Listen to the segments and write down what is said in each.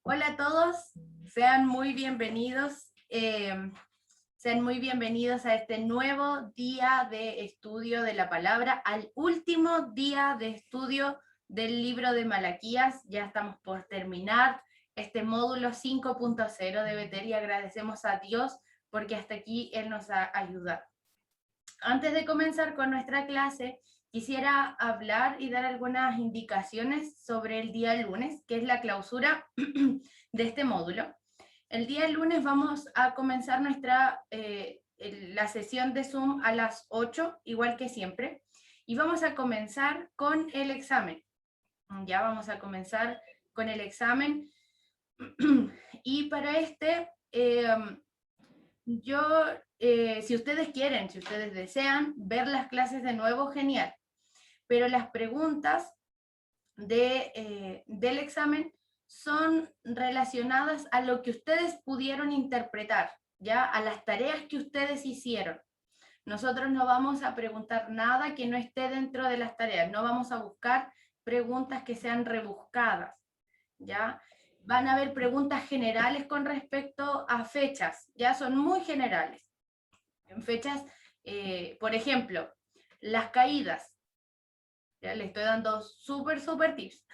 Hola a todos, sean muy bienvenidos. Sean muy bienvenidos a este nuevo día de estudio de la palabra, al último día de estudio del libro de Malaquías. Ya estamos por terminar este módulo 5.0 de Betel y agradecemos a Dios porque hasta aquí Él nos ha ayudado. Antes de comenzar con nuestra clase, quisiera hablar y dar algunas indicaciones sobre el día lunes, que es la clausura de este módulo. El día lunes vamos a comenzar la sesión de Zoom a las 8, igual que siempre, y vamos a comenzar con el examen. Ya vamos a comenzar con el examen. Y para si ustedes quieren, si ustedes desean ver las clases de nuevo, genial. Pero las preguntas del examen son relacionadas a lo que ustedes pudieron interpretar, ya a las tareas que ustedes hicieron. Nosotros no vamos a preguntar nada que no esté dentro de las tareas, no vamos a buscar preguntas que sean rebuscadas, ¿ya? Van a haber preguntas generales con respecto a fechas, ya son muy generales. En fechas, por ejemplo, las caídas, ya le estoy dando súper tips.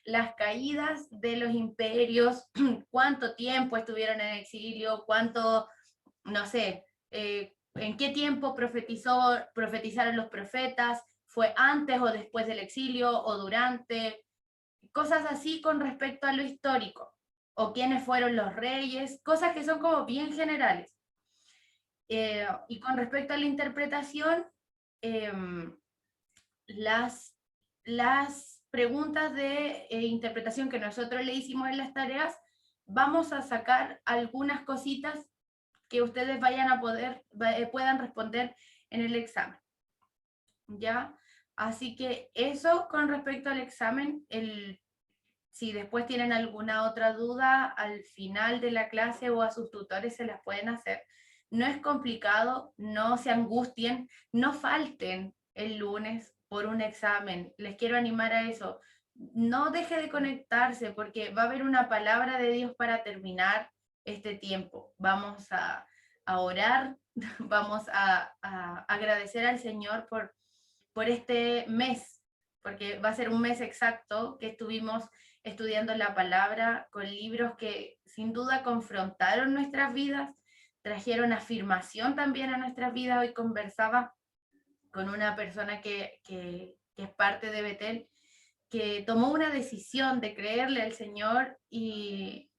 Las caídas de los imperios, cuánto tiempo estuvieron en exilio, cuánto, no sé, en qué tiempo profetizaron los profetas, fue antes o después del exilio o durante, cosas así con respecto a lo histórico, o quiénes fueron los reyes, cosas que son como bien generales. Y con respecto a la interpretación, las preguntas de interpretación que nosotros le hicimos en las tareas, vamos a sacar algunas cositas que ustedes puedan responder en el examen. ¿Ya? Así que eso con respecto al examen. Si después tienen alguna otra duda, al final de la clase o a sus tutores se las pueden hacer. No es complicado, no se angustien, no falten el lunes por un examen. Les quiero animar a eso. No deje de conectarse porque va a haber una palabra de Dios para terminar este tiempo. Vamos a orar, vamos a agradecer al Señor por este mes, porque va a ser un mes exacto que estuvimos estudiando la palabra con libros que sin duda confrontaron nuestras vidas, trajeron afirmación también a nuestras vidas. Hoy conversaba con una persona que es parte de Betel, que tomó una decisión de creerle al Señor y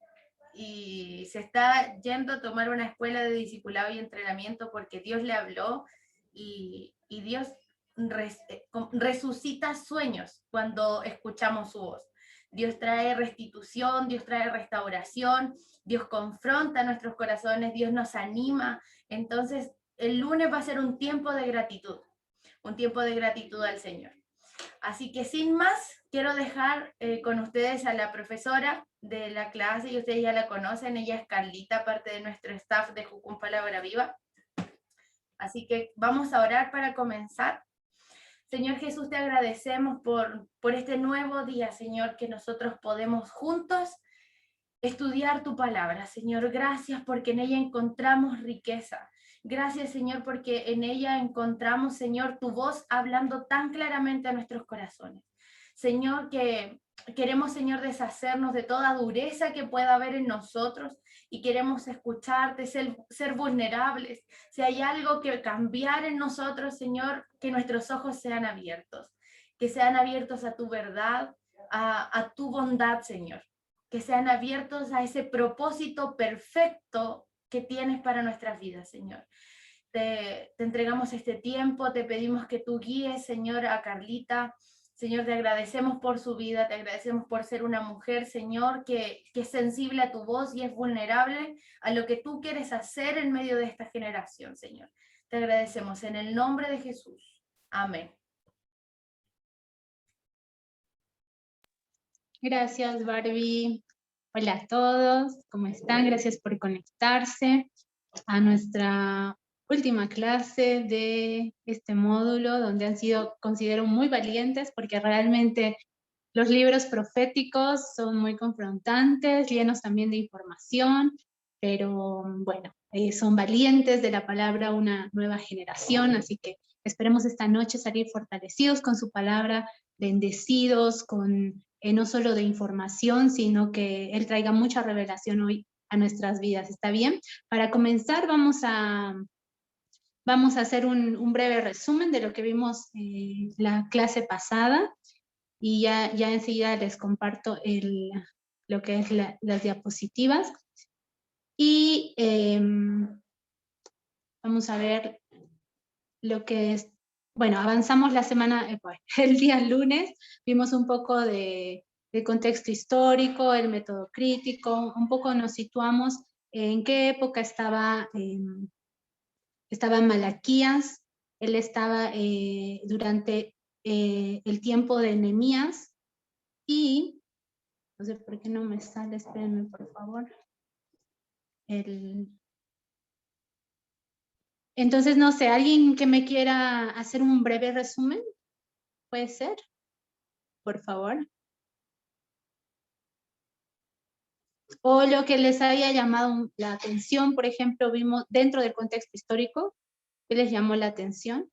se está yendo a tomar una escuela de discipulado y entrenamiento porque Dios le habló y Dios resucita sueños cuando escuchamos su voz. Dios trae restitución, Dios trae restauración, Dios confronta nuestros corazones, Dios nos anima. Entonces, el lunes va a ser un tiempo de gratitud al Señor. Así que sin más, quiero dejar con ustedes a la profesora de la clase, y ustedes ya la conocen, ella es Carlita, parte de nuestro staff de Jucum Palabra Viva. Así que vamos a orar para comenzar. Señor Jesús, te agradecemos por este nuevo día, Señor, que nosotros podemos juntos estudiar tu palabra. Señor, gracias porque en ella encontramos riqueza. Gracias, Señor, porque en ella encontramos, Señor, tu voz hablando tan claramente a nuestros corazones. Señor, que queremos, Señor, deshacernos de toda dureza que pueda haber en nosotros y queremos escucharte, ser vulnerables. Si hay algo que cambiar en nosotros, Señor, que nuestros ojos sean abiertos, que sean abiertos a tu verdad, a tu bondad, Señor, que sean abiertos a ese propósito perfecto que tienes para nuestras vidas, Señor. Te entregamos este tiempo, te pedimos que tú guíes, Señor, a Carlita. Señor, te agradecemos por su vida, te agradecemos por ser una mujer, Señor, que es sensible a tu voz y es vulnerable a lo que tú quieres hacer en medio de esta generación, Señor. Te agradecemos en el nombre de Jesús. Amén. Gracias, Barbie. Hola a todos, ¿cómo están? Gracias por conectarse a nuestra última clase de este módulo, donde han sido, considero, muy valientes, porque realmente Los libros proféticos son muy confrontantes, llenos también de información, pero bueno, son valientes de la palabra una nueva generación, así que esperemos esta noche salir fortalecidos con su palabra, bendecidos con no solo de información, sino que Él traiga mucha revelación hoy a nuestras vidas. ¿Está bien? Para comenzar vamos a hacer un breve resumen de lo que vimos la clase pasada y ya enseguida les comparto lo que es las diapositivas. Y vamos a ver lo que es, bueno, avanzamos la semana, el día lunes, vimos un poco de contexto histórico, el método crítico, un poco nos situamos en qué época estaba Malaquías, él estaba durante el tiempo de Nehemías, y no sé por qué no me sale, espérenme por favor. Entonces, no sé, ¿alguien que me quiera hacer un breve resumen? ¿Puede ser? Por favor. O lo que les haya llamado la atención, por ejemplo, vimos dentro del contexto histórico, ¿qué les llamó la atención?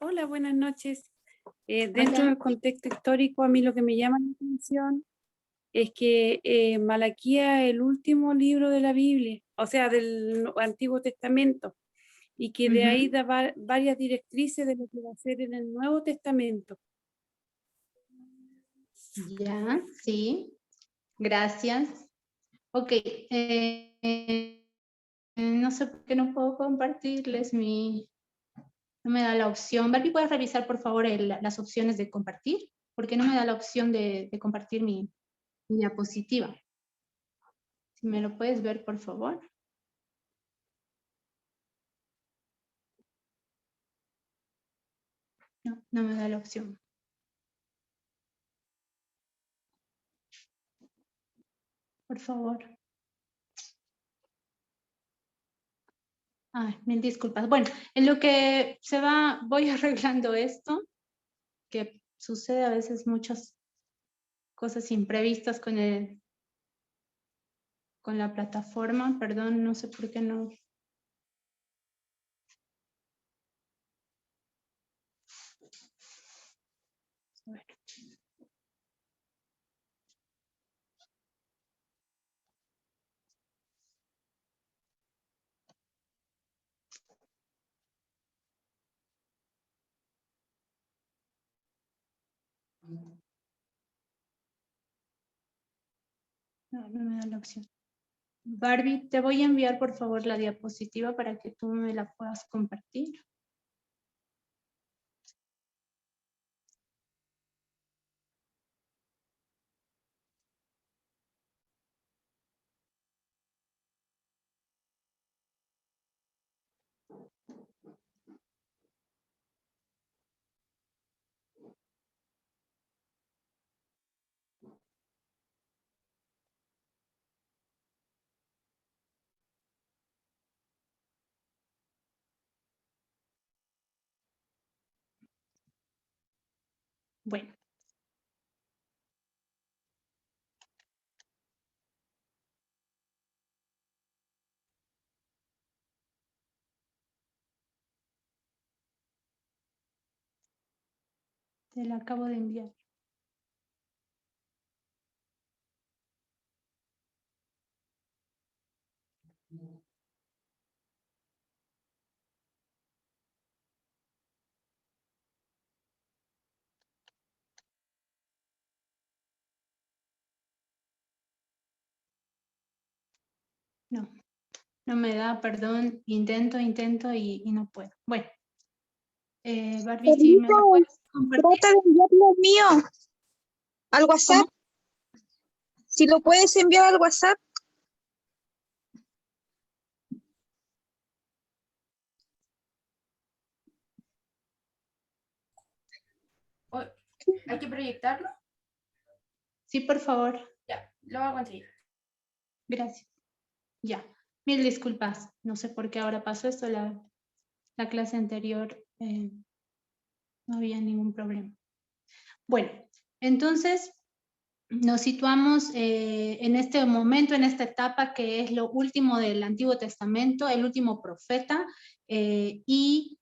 Hola, buenas noches. Dentro del contexto histórico, a mí lo que me llama la atención es que Malaquías es el último libro de la Biblia, o sea, del Antiguo Testamento, y que de ahí da varias directrices de lo que va a ser en el Nuevo Testamento. Ya, sí. Gracias. Ok. No sé por qué no puedo compartirles no me da la opción. Barbie, ¿puedes revisar por favor las opciones de compartir? Porque no me da la opción de compartir mi diapositiva. Si me lo puedes ver, por favor. No me da la opción. Por favor. Ay, mil disculpas. Bueno, en lo que voy arreglando esto, que sucede a veces muchas cosas imprevistas con la plataforma. Perdón, no sé por qué no. A ver. No me da la opción. Barbie, te voy a enviar por favor la diapositiva para que tú me la puedas compartir. Bueno. Te la acabo de enviar. No me da, perdón, intento y no puedo. Bueno, Barbie, si me lo puedes compartir. Trata de enviarlo mío al WhatsApp. ¿Cómo? Si lo puedes enviar al WhatsApp. ¿Hay que proyectarlo? Sí, por favor. Ya, lo voy a conseguir. Gracias. Ya. Mil disculpas. No sé por qué ahora pasó esto. La clase anterior no había ningún problema. Bueno, entonces nos situamos en este momento, en esta etapa que es lo último del Antiguo Testamento, el último profeta, y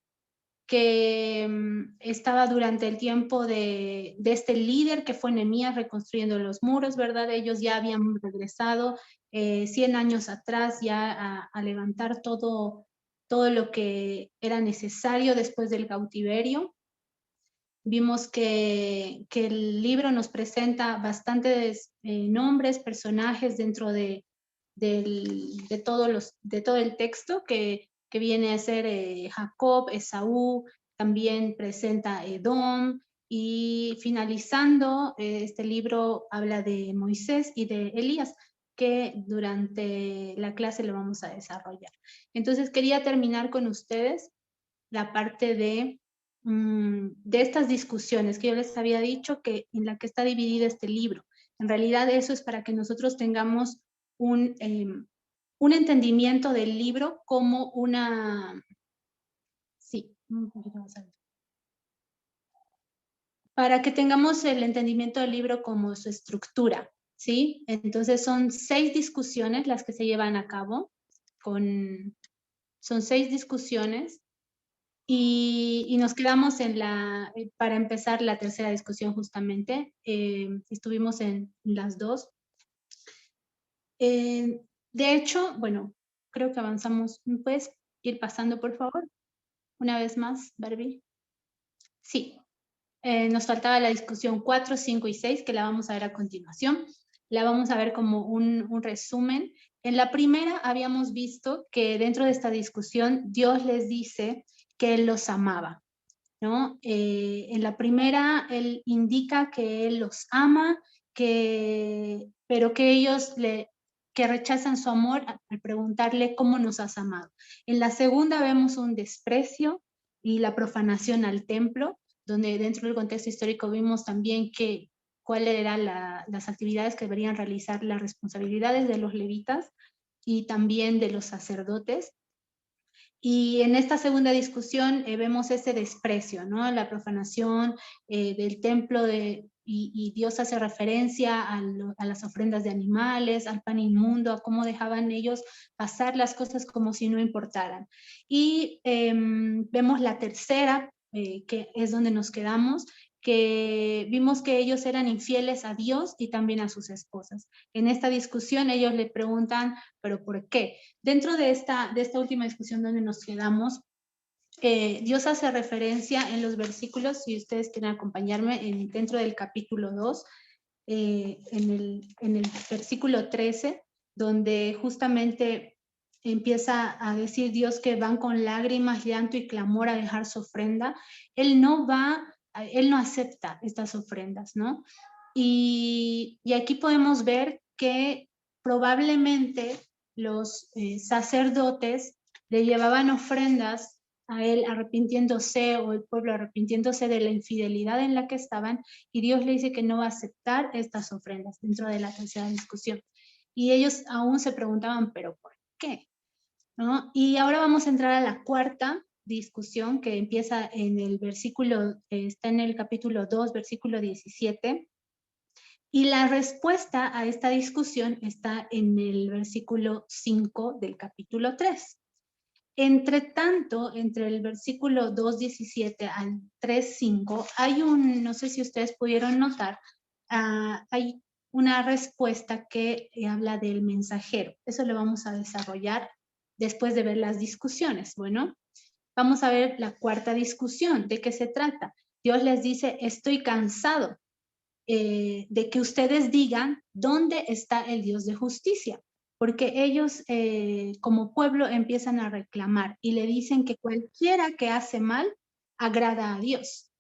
que estaba durante el tiempo de este líder que fue Nehemías reconstruyendo los muros, ¿verdad? Ellos ya habían regresado 100 años atrás ya a levantar todo lo que era necesario después del cautiverio. Vimos que el libro nos presenta bastantes nombres, personajes dentro de todo el texto que viene a ser Jacob, Esaú, también presenta Edom, y finalizando este libro habla de Moisés y de Elías, que durante la clase lo vamos a desarrollar. Entonces quería terminar con ustedes la parte de estas discusiones que yo les había dicho que en la que está dividido este libro. En realidad eso es para que nosotros tengamos un entendimiento del libro como una... Sí, un poquito más alto. Para que tengamos el entendimiento del libro como su estructura, ¿sí? Entonces son 6 discusiones las que se llevan a cabo, son 6 discusiones. Y nos quedamos para empezar la tercera discusión justamente, estuvimos en las 2. De hecho, bueno, creo que avanzamos. ¿Me puedes ir pasando, por favor? Una vez más, Barbie. Sí, nos faltaba la discusión 4, 5 y 6, que la vamos a ver a continuación. La vamos a ver como un resumen. En la primera habíamos visto que dentro de esta discusión Dios les dice que Él los amaba, ¿no? En la primera, Él indica que Él los ama, pero que ellos que rechazan su amor al preguntarle cómo nos has amado. En la segunda vemos un desprecio y la profanación al templo, donde dentro del contexto histórico vimos también cuáles eran las actividades que deberían realizar, las responsabilidades de los levitas y también de los sacerdotes. Y en esta segunda discusión vemos ese desprecio, ¿no? La profanación del templo y Dios hace referencia a las ofrendas de animales, al pan inmundo, a cómo dejaban ellos pasar las cosas como si no importaran. Y vemos la tercera, que es donde nos quedamos, que vimos que ellos eran infieles a Dios y también a sus esposas. En esta discusión ellos le preguntan, ¿pero por qué? Dentro de esta última discusión donde nos quedamos, Dios hace referencia en los versículos, si ustedes quieren acompañarme, dentro del capítulo 2, en el versículo 13, donde justamente empieza a decir Dios que van con lágrimas, llanto y clamor a dejar su ofrenda. Él no acepta estas ofrendas, ¿no? Y aquí podemos ver que probablemente los sacerdotes le llevaban ofrendas a él arrepintiéndose, o el pueblo arrepintiéndose de la infidelidad en la que estaban, y Dios le dice que no va a aceptar estas ofrendas dentro de la tercera discusión. Y ellos aún se preguntaban, ¿pero por qué? ¿No? Y ahora vamos a entrar a la cuarta discusión, que empieza en el versículo, está en el capítulo 2, versículo 17, y la respuesta a esta discusión está en el versículo 5 del capítulo 3. Entre tanto, entre el versículo 2:17 al 3:5, hay no sé si ustedes pudieron notar, hay una respuesta que habla del mensajero. Eso lo vamos a desarrollar después de ver las discusiones. Bueno, vamos a ver la cuarta discusión. ¿De qué se trata? Dios les dice, estoy cansado de que ustedes digan dónde está el Dios de justicia, porque ellos como pueblo empiezan a reclamar y le dicen que cualquiera que hace mal agrada a Dios.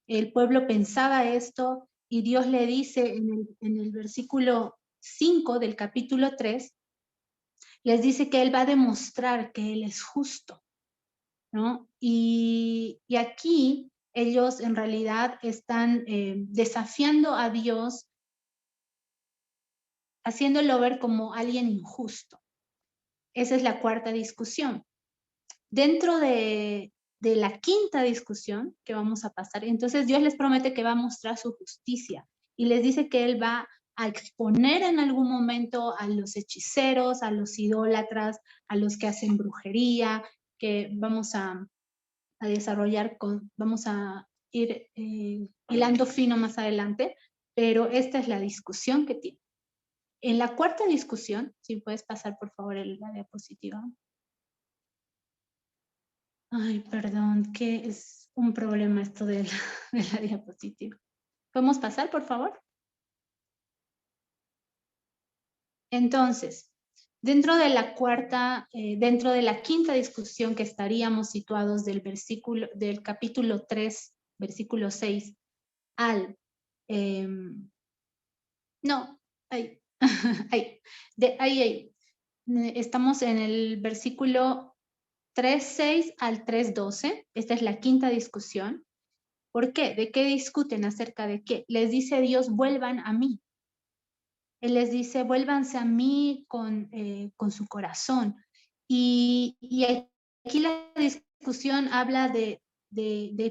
El pueblo pensaba esto y Dios le dice en el versículo 5 del capítulo 3, les dice que Él va a demostrar que Él es justo, ¿no? Y aquí ellos en realidad están desafiando a Dios haciéndolo ver como alguien injusto. Esa es la cuarta discusión. Dentro de la quinta discusión que vamos a pasar, entonces Dios les promete que va a mostrar su justicia y les dice que Él va a exponer en algún momento a los hechiceros, a los idólatras, a los que hacen brujería, que vamos a desarrollar, vamos a ir hilando fino más adelante, pero esta es la discusión que tiene. En la cuarta discusión, si puedes pasar por favor la diapositiva. Ay, perdón, que es un problema esto de la diapositiva. ¿Podemos pasar, por favor? Entonces, dentro de la quinta discusión que estaríamos situados del capítulo 3, versículo 6, al, no, ahí, ahí, estamos en el versículo 3.6 al 3.12, esta es la quinta discusión. ¿Por qué? ¿De qué discuten? ¿Acerca de qué? Les dice Dios, vuelvan a mí. Él les dice, vuélvanse a mí con su corazón. Y aquí la discusión habla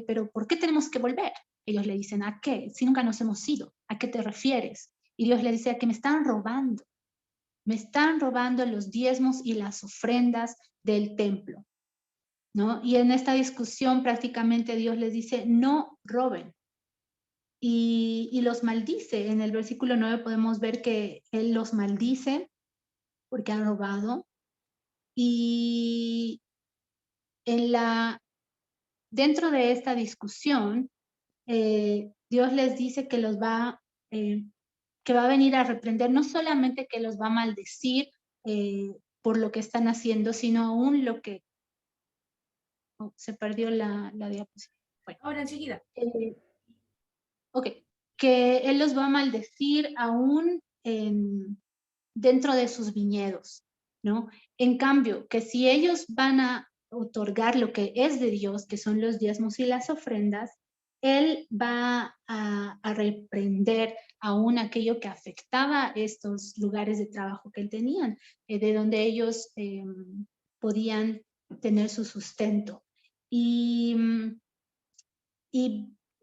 pero ¿por qué tenemos que volver? Ellos le dicen, ¿a qué? Si nunca nos hemos ido, ¿a qué te refieres? Y Dios le dice, a que me están robando. Me están robando los diezmos y las ofrendas del templo, ¿no? Y en esta discusión prácticamente Dios les dice, no roben. Y los maldice. En el versículo 9 podemos ver que Él los maldice porque han robado. Y dentro de esta discusión, Dios les dice que que va a venir a reprender, no solamente que los va a maldecir por lo que están haciendo, sino aún lo que... Oh, se perdió la diapositiva. Bueno, Ahora enseguida. Ok, que Él los va a maldecir aún dentro de sus viñedos, ¿no? En cambio, que si ellos van a otorgar lo que es de Dios, que son los diezmos y las ofrendas, Él va a reprender aún aquello que afectaba estos lugares de trabajo que Él tenían, de donde ellos podían tener su sustento. Y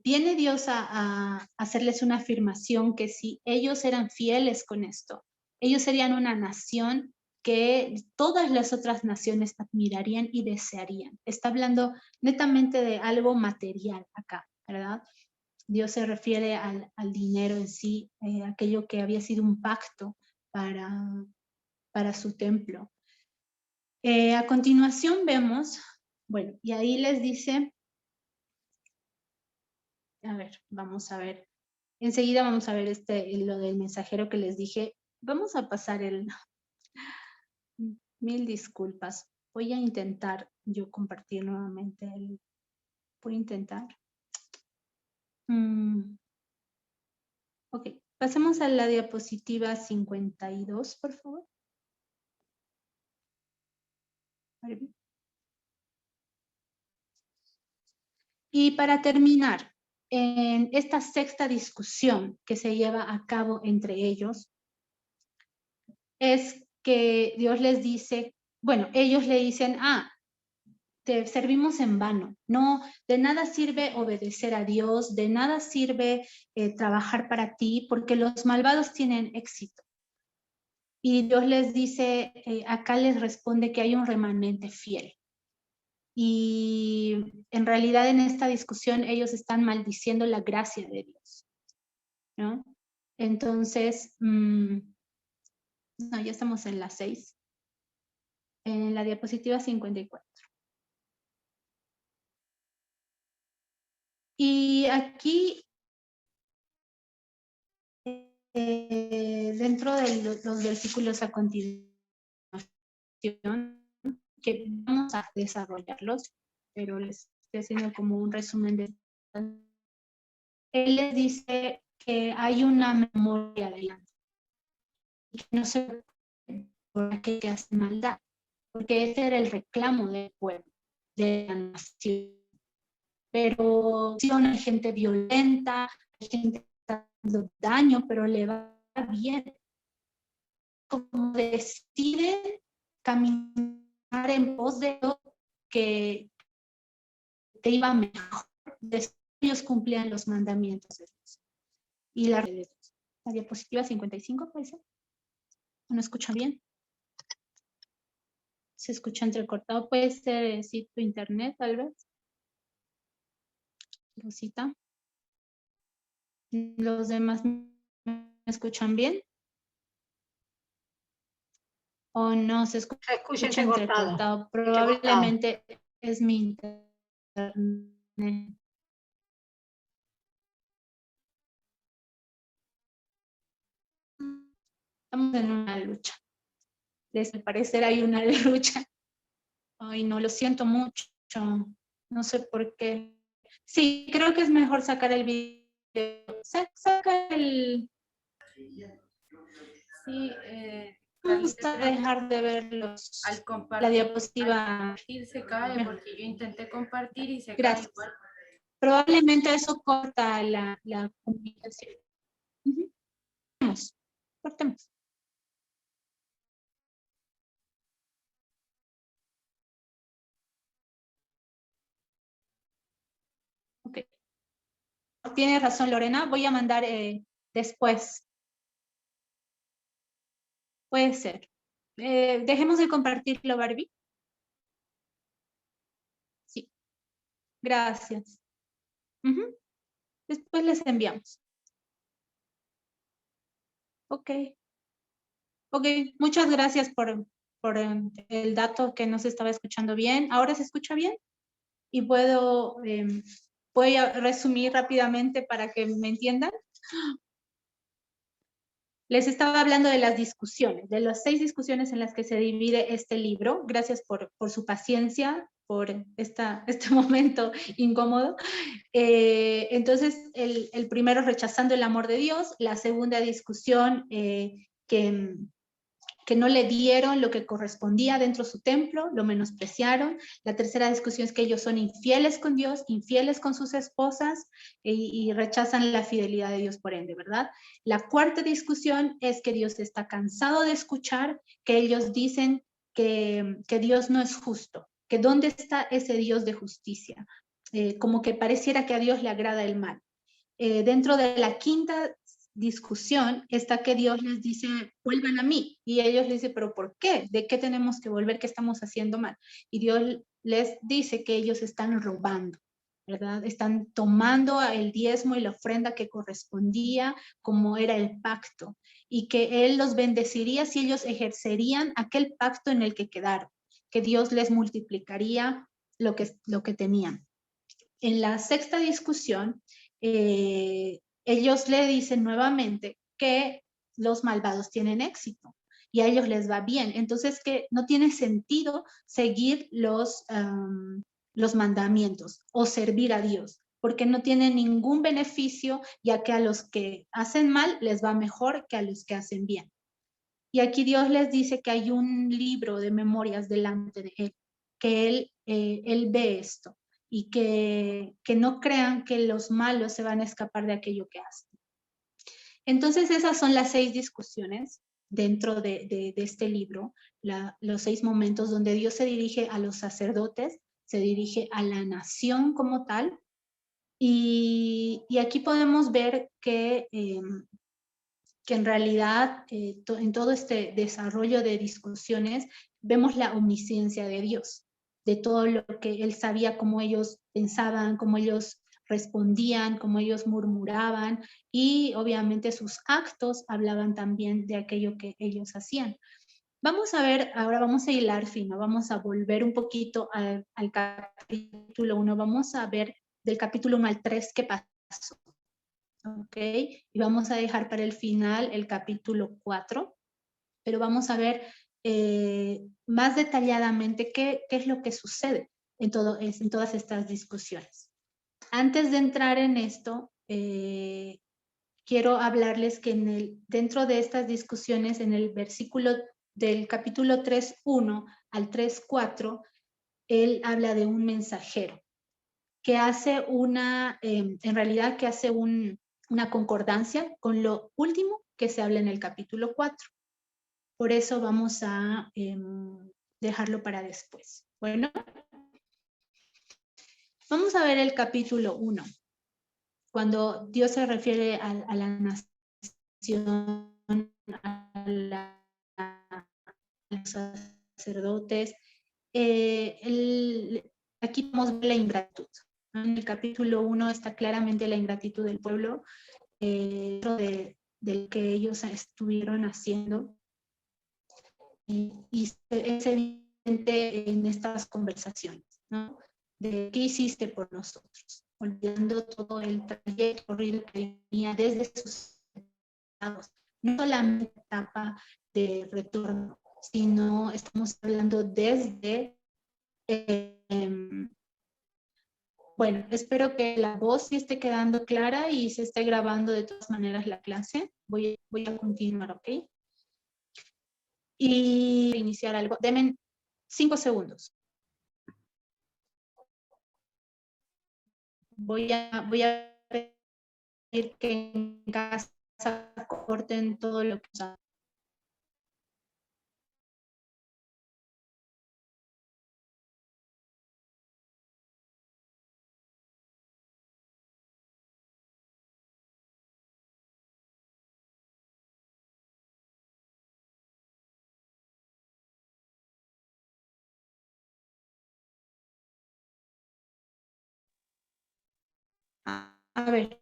viene Dios a hacerles una afirmación que si ellos eran fieles con esto, ellos serían una nación que todas las otras naciones admirarían y desearían. Está hablando netamente de algo material acá, ¿verdad? Dios se refiere al dinero en sí, aquello que había sido un pacto para su templo. A continuación vemos, bueno, y ahí les dice... A ver, vamos a ver. Enseguida vamos a ver lo del mensajero que les dije. Vamos a pasar mil disculpas. Voy a intentar yo compartir nuevamente voy a intentar. Ok, pasemos a la diapositiva 52, por favor. Y para terminar, en esta sexta discusión que se lleva a cabo entre ellos, es que Dios les dice, bueno, ellos le dicen, te servimos en vano, no, de nada sirve obedecer a Dios, de nada sirve trabajar para ti, porque los malvados tienen éxito. Y Dios les dice, acá les responde que hay un remanente fiel. Y en realidad en esta discusión ellos están maldiciendo la gracia de Dios, ¿no? Entonces, no, ya estamos en la 6. En la diapositiva 54. Y aquí, dentro de los versículos a continuación, que vamos a desarrollarlos, pero les estoy haciendo como un resumen de... Él les dice que hay una memoria adelante y que no se preocupen por aquel que hace maldad, porque ese era el reclamo del pueblo, de la nación. Pero sí, hay gente violenta, hay gente que está dando daño, pero le va bien. como deciden caminar en pos de lo que te iba mejor, ellos cumplían los mandamientos de Dios. Y la diapositiva 55, parece. ¿No escuchan bien? Se escucha entrecortado. Puede ser tu internet, tal vez. Rosita. ¿Los demás me escuchan bien? ¿O no se escucha entrecortado? Probablemente es mi internet. Estamos en una lucha. Desde parecer hay una lucha. Ay, no, lo siento mucho. No sé por qué. Sí, creo que es mejor sacar el video. Saca el... Sí, Vamos a dejar de ver al compartir, la diapositiva. al compartir se cae porque yo intenté compartir y se Gracias. cae igual. Probablemente eso corta la comunicación. Cortemos. Ok. Tiene razón, Lorena. Voy a mandar después. Puede ser. Dejemos de compartirlo, Barbie. Sí. Gracias. Después les enviamos. Ok. Ok, muchas gracias por el dato que no se estaba escuchando bien. ¿Ahora se escucha bien? Y voy a resumir rápidamente para que me entiendan. Les estaba hablando de las discusiones, de las 6 discusiones en las que se divide este libro. Gracias por su paciencia, por este momento incómodo. Entonces, el primero, rechazando el amor de Dios. La segunda discusión, que no le dieron lo que correspondía dentro de su templo, lo menospreciaron. La tercera discusión es que ellos son infieles con Dios, infieles con sus esposas y rechazan la fidelidad de Dios por ende, ¿verdad? La cuarta discusión es que Dios está cansado de escuchar que ellos dicen que Dios no es justo, que dónde está ese Dios de justicia, como que pareciera que a Dios le agrada el mal. Dentro de la quinta discusión está que Dios les dice, vuelvan a mí. Y ellos les dicen, ¿pero por qué? ¿De qué tenemos que volver? ¿Qué estamos haciendo mal? Y Dios les dice que ellos están robando, ¿verdad? Están tomando el diezmo y la ofrenda que correspondía como era el pacto. Y que Él los bendeciría si ellos ejercerían aquel pacto en el que quedaron. Que Dios les multiplicaría lo que tenían. En la sexta discusión, ellos le dicen nuevamente que los malvados tienen éxito y a ellos les va bien. Entonces, que no tiene sentido seguir los mandamientos o servir a Dios, porque no tiene ningún beneficio, ya que a los que hacen mal les va mejor que a los que hacen bien. Y aquí Dios les dice que hay un libro de memorias delante de Él, que Él ve esto y que no crean que los malos se van a escapar de aquello que hacen. Entonces esas son las 6 discusiones dentro de este libro, los 6 momentos donde Dios se dirige a los sacerdotes, se dirige a la nación como tal, y aquí podemos ver que en realidad en todo este desarrollo de discusiones vemos la omnisciencia de Dios, de todo lo que Él sabía, cómo ellos pensaban, cómo ellos respondían, cómo ellos murmuraban, y obviamente sus actos hablaban también de aquello que ellos hacían. Vamos a ver, ahora vamos a hilar fino, vamos a volver un poquito al capítulo 1, vamos a ver del capítulo 1 al 3 qué pasó. ¿Ok? Y vamos a dejar para el final el capítulo 4, pero vamos a ver más detalladamente qué es lo que sucede en todas estas discusiones. Antes de entrar en esto, quiero hablarles que dentro de estas discusiones, en el versículo del capítulo 3:1 al 3:4, él habla de un mensajero que hace en realidad que hace una concordancia con lo último que se habla en el capítulo 4. por eso vamos a dejarlo para después. Bueno, vamos a ver el capítulo 1, cuando Dios se refiere a la nación, a los sacerdotes. Aquí podemos ver la ingratitud. En el capítulo 1 está claramente la ingratitud del pueblo, de lo que ellos estuvieron haciendo. Y es evidente en estas conversaciones, ¿no? De qué hiciste por nosotros, olvidando todo el trayecto horrible que venía desde sus estados, no solamente la etapa de retorno, sino estamos hablando desde bueno, espero que la voz sí esté quedando clara y se esté grabando de todas maneras la clase. Voy a continuar, ¿ok? Y iniciar algo. Denme 5 segundos. Voy a pedir que en casa corten todo lo que usan. A ver,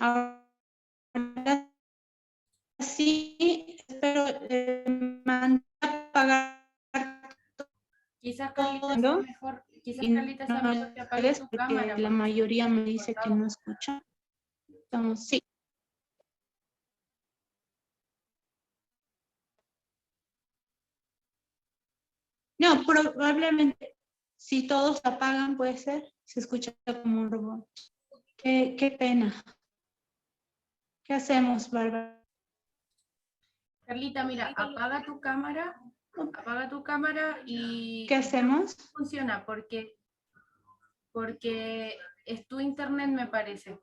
ahora sí, espero mandar a pagar. Quizás Carlita sea ¿No? mejor, quizás Y Carlita sea mejor que apagues tu porque cámara. la porque mayoría me se dice que cortaba. no escucha. Entonces, sí. No, probablemente, si todos apagan, puede ser, se escucha como un robot. Qué pena. ¿Qué hacemos, Bárbara? Carlita, mira, apaga tu cámara y ¿Qué hacemos? funciona porque es tu internet, me parece.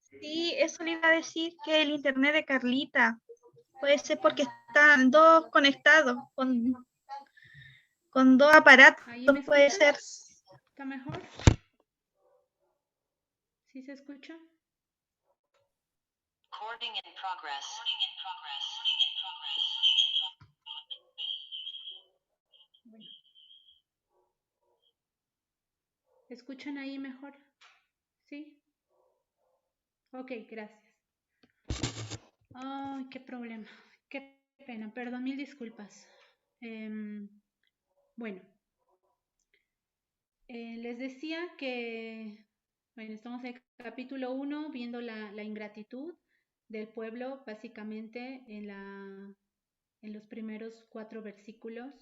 Sí, eso le iba a decir, que el internet de Carlita puede ser porque están dos conectados con dos aparatos, ¿Ahí me puede escuchan? ser. ¿Está mejor? ¿Sí se escucha? Recording in progress. Bueno. ¿Escuchan ahí mejor? ¿Sí? Ok, gracias. Ay, qué problema. Qué pena. Perdón, mil disculpas. Bueno. Les decía que, bueno, estamos en el capítulo 1 viendo la ingratitud del pueblo, básicamente en los primeros 4 versículos.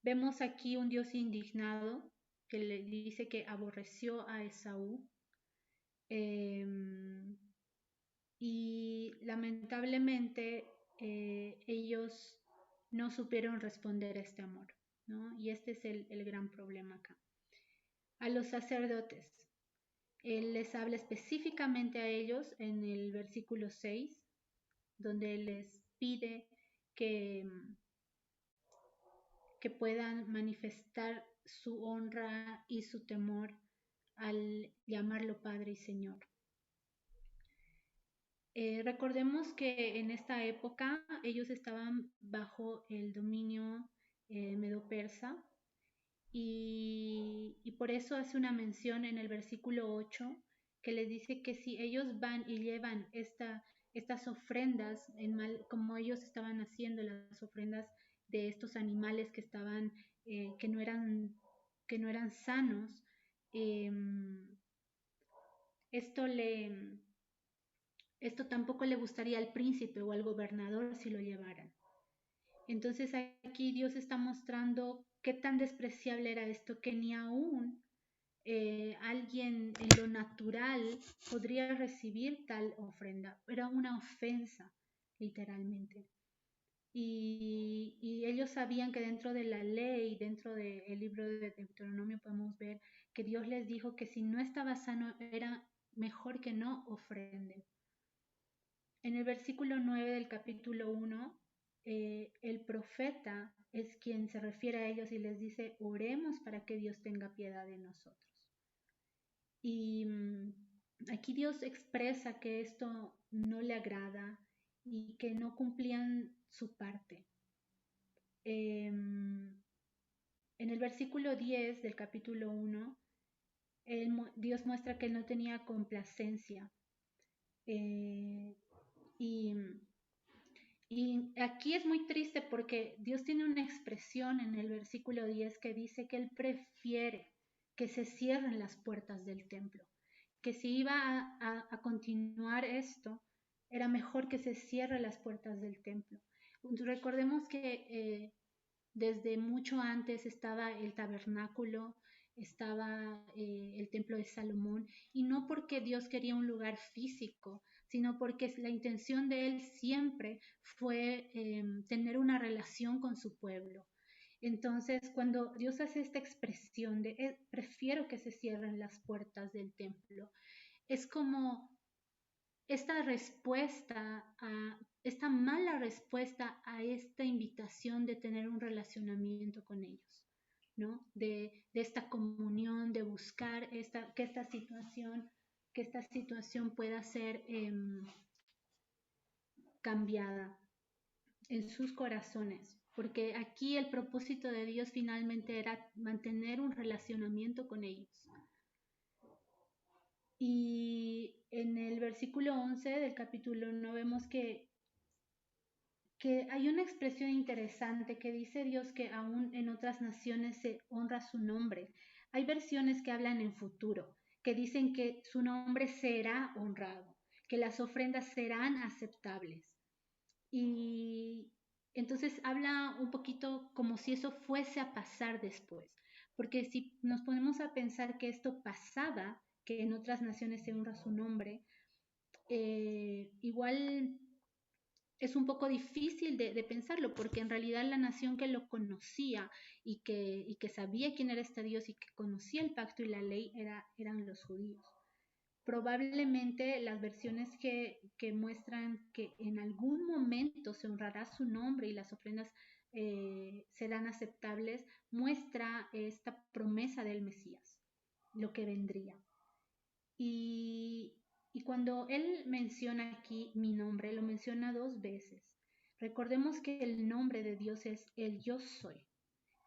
Vemos aquí un Dios indignado que le dice que aborreció a Esaú. Y lamentablemente ellos no supieron responder a este amor, ¿no? Y este es el gran problema acá. A los sacerdotes, él les habla específicamente a ellos en el versículo 6, donde les pide que puedan manifestar su honra y su temor al llamarlo Padre y Señor. Recordemos que en esta época ellos estaban bajo el dominio medo-persa y por eso hace una mención en el versículo 8 que les dice que si ellos van y llevan estas ofrendas, como ellos estaban haciendo las ofrendas de estos animales que estaban, que no eran sanos, esto tampoco le gustaría al príncipe o al gobernador si lo llevaran. Entonces aquí Dios está mostrando qué tan despreciable era esto, que ni aún alguien en lo natural podría recibir tal ofrenda. Era una ofensa, literalmente. Y ellos sabían que dentro de la ley, dentro del libro de Deuteronomio, podemos ver que Dios les dijo que si no estaba sano, era mejor que no ofrenden. En el versículo 9 del capítulo 1, el profeta es quien se refiere a ellos y les dice, oremos para que Dios tenga piedad de nosotros. Y aquí Dios expresa que esto no le agrada y que no cumplían su parte. En el versículo 10 del capítulo 1, Dios muestra que él no tenía complacencia. Y aquí es muy triste porque Dios tiene una expresión en el versículo 10 que dice que Él prefiere que se cierren las puertas del templo, que si iba a continuar esto, era mejor que se cierren las puertas del templo. Recordemos que desde mucho antes estaba el tabernáculo, estaba el templo de Salomón, y no porque Dios quería un lugar físico, sino porque la intención de él siempre fue tener una relación con su pueblo. Entonces, cuando Dios hace esta expresión de prefiero que se cierren las puertas del templo, es como esta respuesta esta mala respuesta a esta invitación de tener un relacionamiento con ellos, ¿no? De esta comunión, de buscar que esta situación pueda ser cambiada en sus corazones, porque aquí el propósito de Dios finalmente era mantener un relacionamiento con ellos. Y en el versículo 11 del capítulo 1 vemos que hay una expresión interesante que dice Dios que aún en otras naciones se honra su nombre. Hay versiones que hablan en futuro, que dicen que su nombre será honrado, que las ofrendas serán aceptables. Y entonces habla un poquito como si eso fuese a pasar después, porque si nos ponemos a pensar que esto pasaba, que en otras naciones se honra su nombre, igual es un poco difícil de pensarlo, porque en realidad la nación que lo conocía y que sabía quién era este Dios y que conocía el pacto y la ley eran los judíos. Probablemente las versiones que muestran que en algún momento se honrará su nombre y las ofrendas serán aceptables, muestra esta promesa del Mesías, lo que vendría. Y cuando él menciona aquí mi nombre, lo menciona 2 veces. Recordemos que el nombre de Dios es el yo soy,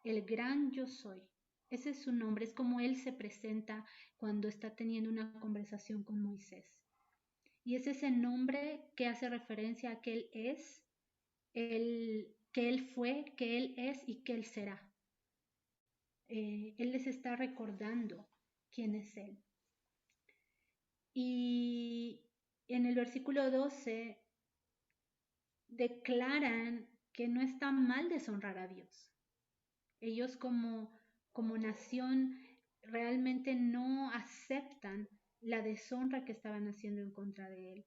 el gran yo soy. Ese es su nombre, es como él se presenta cuando está teniendo una conversación con Moisés. Y es ese nombre que hace referencia a que él es, que él fue, que él es y que él será. Él les está recordando quién es él. Y en el versículo 12 declaran que no está mal deshonrar a Dios. Ellos como nación realmente no aceptan la deshonra que estaban haciendo en contra de él.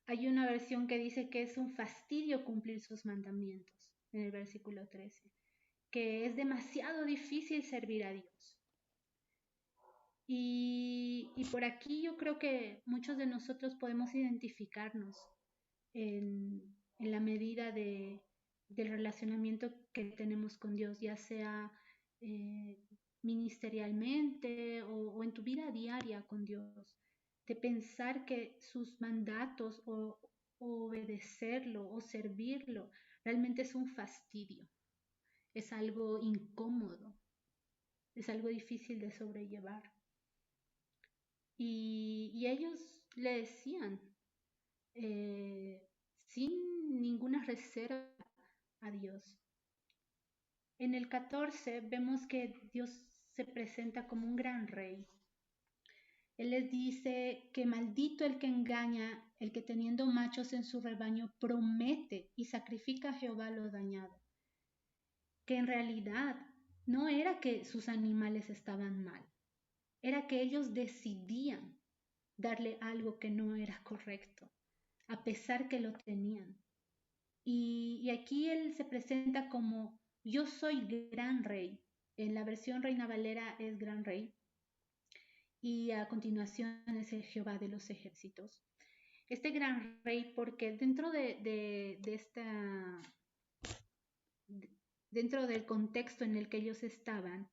Hay una versión que dice que es un fastidio cumplir sus mandamientos, en el versículo 13, que es demasiado difícil servir a Dios. Y por aquí yo creo que muchos de nosotros podemos identificarnos en la medida del relacionamiento que tenemos con Dios, ya sea ministerialmente o en tu vida diaria con Dios, de pensar que sus mandatos o obedecerlo o servirlo realmente es un fastidio, es algo incómodo, es algo difícil de sobrellevar. Y ellos le decían, sin ninguna reserva a Dios. En el 14 vemos que Dios se presenta como un gran rey. Él les dice que maldito el que engaña, el que teniendo machos en su rebaño promete y sacrifica a Jehová lo dañado. Que en realidad no era que sus animales estaban mal, era que ellos decidían darle algo que no era correcto, a pesar que lo tenían. Y aquí él se presenta como yo soy gran rey. En la versión Reina Valera es gran rey. Y a continuación es el Jehová de los ejércitos. este gran rey, porque dentro de esta, dentro del contexto en el que ellos estaban,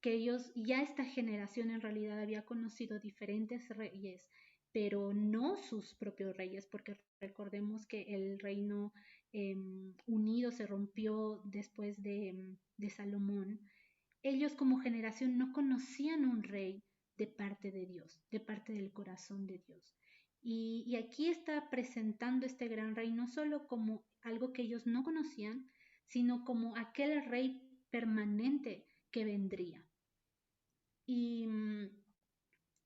que ellos, ya esta generación en realidad había conocido diferentes reyes, pero no sus propios reyes, porque recordemos que el reino unido se rompió después de Salomón. Ellos como generación no conocían un rey de parte de Dios, de parte del corazón de Dios. Y aquí está presentando este gran rey no solo como algo que ellos no conocían, sino como aquel rey permanente que vendría. Y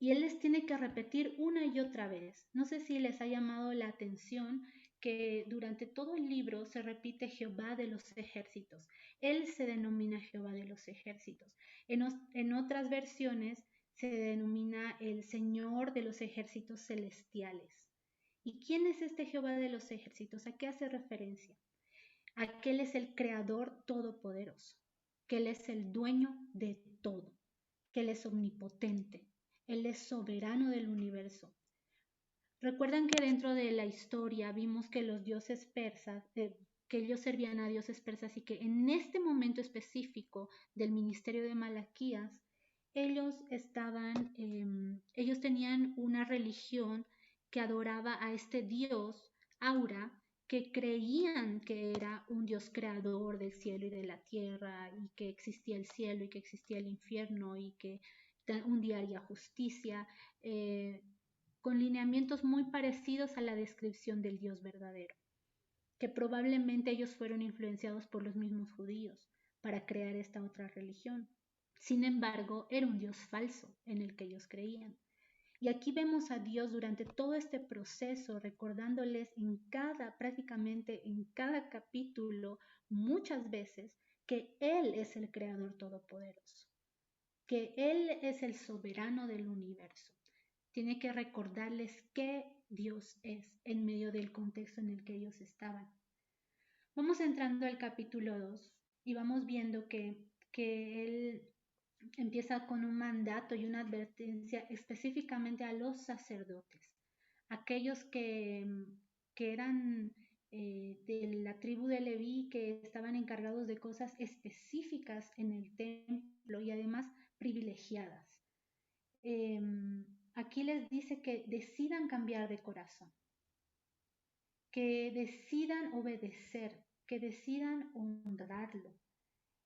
él les tiene que repetir una y otra vez. No sé si les ha llamado la atención que durante todo el libro se repite Jehová de los ejércitos. Él se denomina Jehová de los ejércitos. En otras versiones se denomina el Señor de los ejércitos celestiales. ¿Y quién es este Jehová de los ejércitos? ¿A qué hace referencia? A que Él es el creador todopoderoso, que Él es el dueño de todo, que Él es omnipotente, Él es soberano del universo. Recuerdan que dentro de la historia vimos que los dioses persas, que ellos servían a dioses persas y que en este momento específico del ministerio de Malaquías, ellos tenían una religión que adoraba a este dios Aura, que creían que era un dios creador del cielo y de la tierra, y que existía el cielo y que existía el infierno y que un día haría justicia, con lineamientos muy parecidos a la descripción del Dios verdadero, que probablemente ellos fueron influenciados por los mismos judíos para crear esta otra religión. Sin embargo, era un Dios falso en el que ellos creían. Y aquí vemos a Dios durante todo este proceso, recordándoles prácticamente en cada capítulo, muchas veces, que Él es el Creador Todopoderoso, que Él es el soberano del universo. Tiene que recordarles qué Dios es en medio del contexto en el que ellos estaban. Vamos entrando al capítulo 2 y vamos viendo que Él empieza con un mandato y una advertencia específicamente a los sacerdotes, aquellos que eran de la tribu de Leví, que estaban encargados de cosas específicas en el templo y además privilegiadas. Aquí les dice que decidan cambiar de corazón, que decidan obedecer, que decidan honrarlo.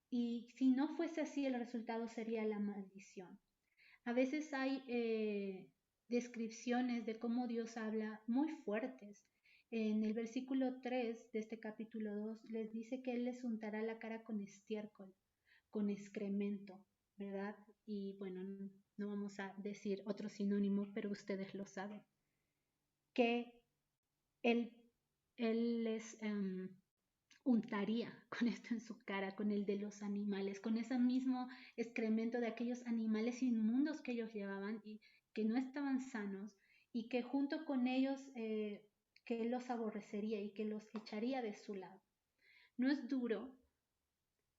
Y si no fuese así, el resultado sería la maldición. A veces hay descripciones de cómo Dios habla muy fuertes. En el versículo 3 de este capítulo 2 les dice que Él les untará la cara con estiércol, con excremento, ¿verdad? Y bueno, no vamos a decir otro sinónimo, pero ustedes lo saben. Que Él les untaría con esto en su cara, con el de los animales, con ese mismo excremento de aquellos animales inmundos que ellos llevaban y que no estaban sanos, y que junto con ellos que Él los aborrecería y que los echaría de su lado. ¿No es duro?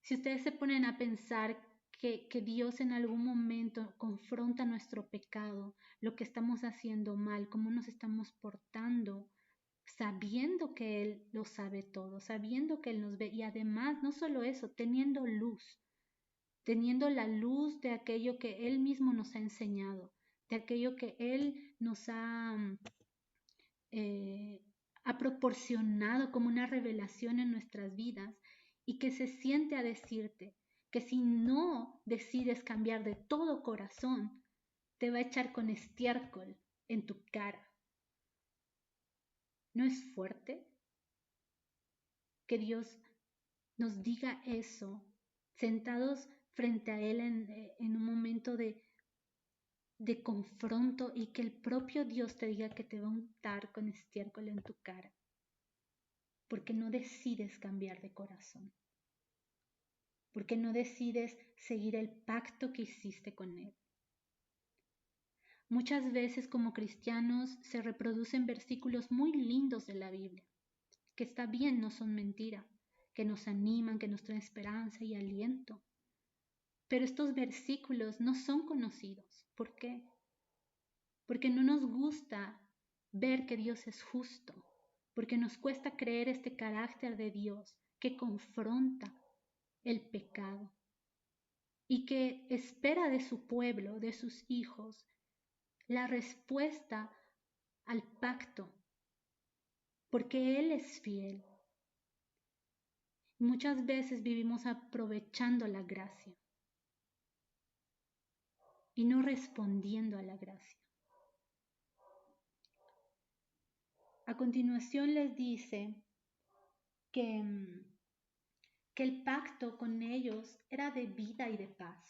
Si ustedes se ponen a pensar que Dios en algún momento confronta nuestro pecado, lo que estamos haciendo mal, cómo nos estamos portando, sabiendo que Él lo sabe todo, sabiendo que Él nos ve, y además no solo eso, teniendo luz, teniendo la luz de aquello que Él mismo nos ha enseñado, de aquello que Él nos ha proporcionado como una revelación en nuestras vidas, y que se siente a decirte que si no decides cambiar de todo corazón, te va a echar con estiércol en tu cara. ¿No es fuerte que Dios nos diga eso, sentados frente a Él en un momento de confronto, y que el propio Dios te diga que te va a untar con estiércol en tu cara, porque no decides cambiar de corazón, porque no decides seguir el pacto que hiciste con Él? Muchas veces como cristianos se reproducen versículos muy lindos de la Biblia, que está bien, no son mentira, que nos animan, que nos traen esperanza y aliento. Pero estos versículos no son conocidos. ¿Por qué? Porque no nos gusta ver que Dios es justo, porque nos cuesta creer este carácter de Dios que confronta el pecado y que espera de su pueblo, de sus hijos, la respuesta al pacto, porque Él es fiel. Muchas veces vivimos aprovechando la gracia y no respondiendo a la gracia. A continuación les dice que el pacto con ellos era de vida y de paz,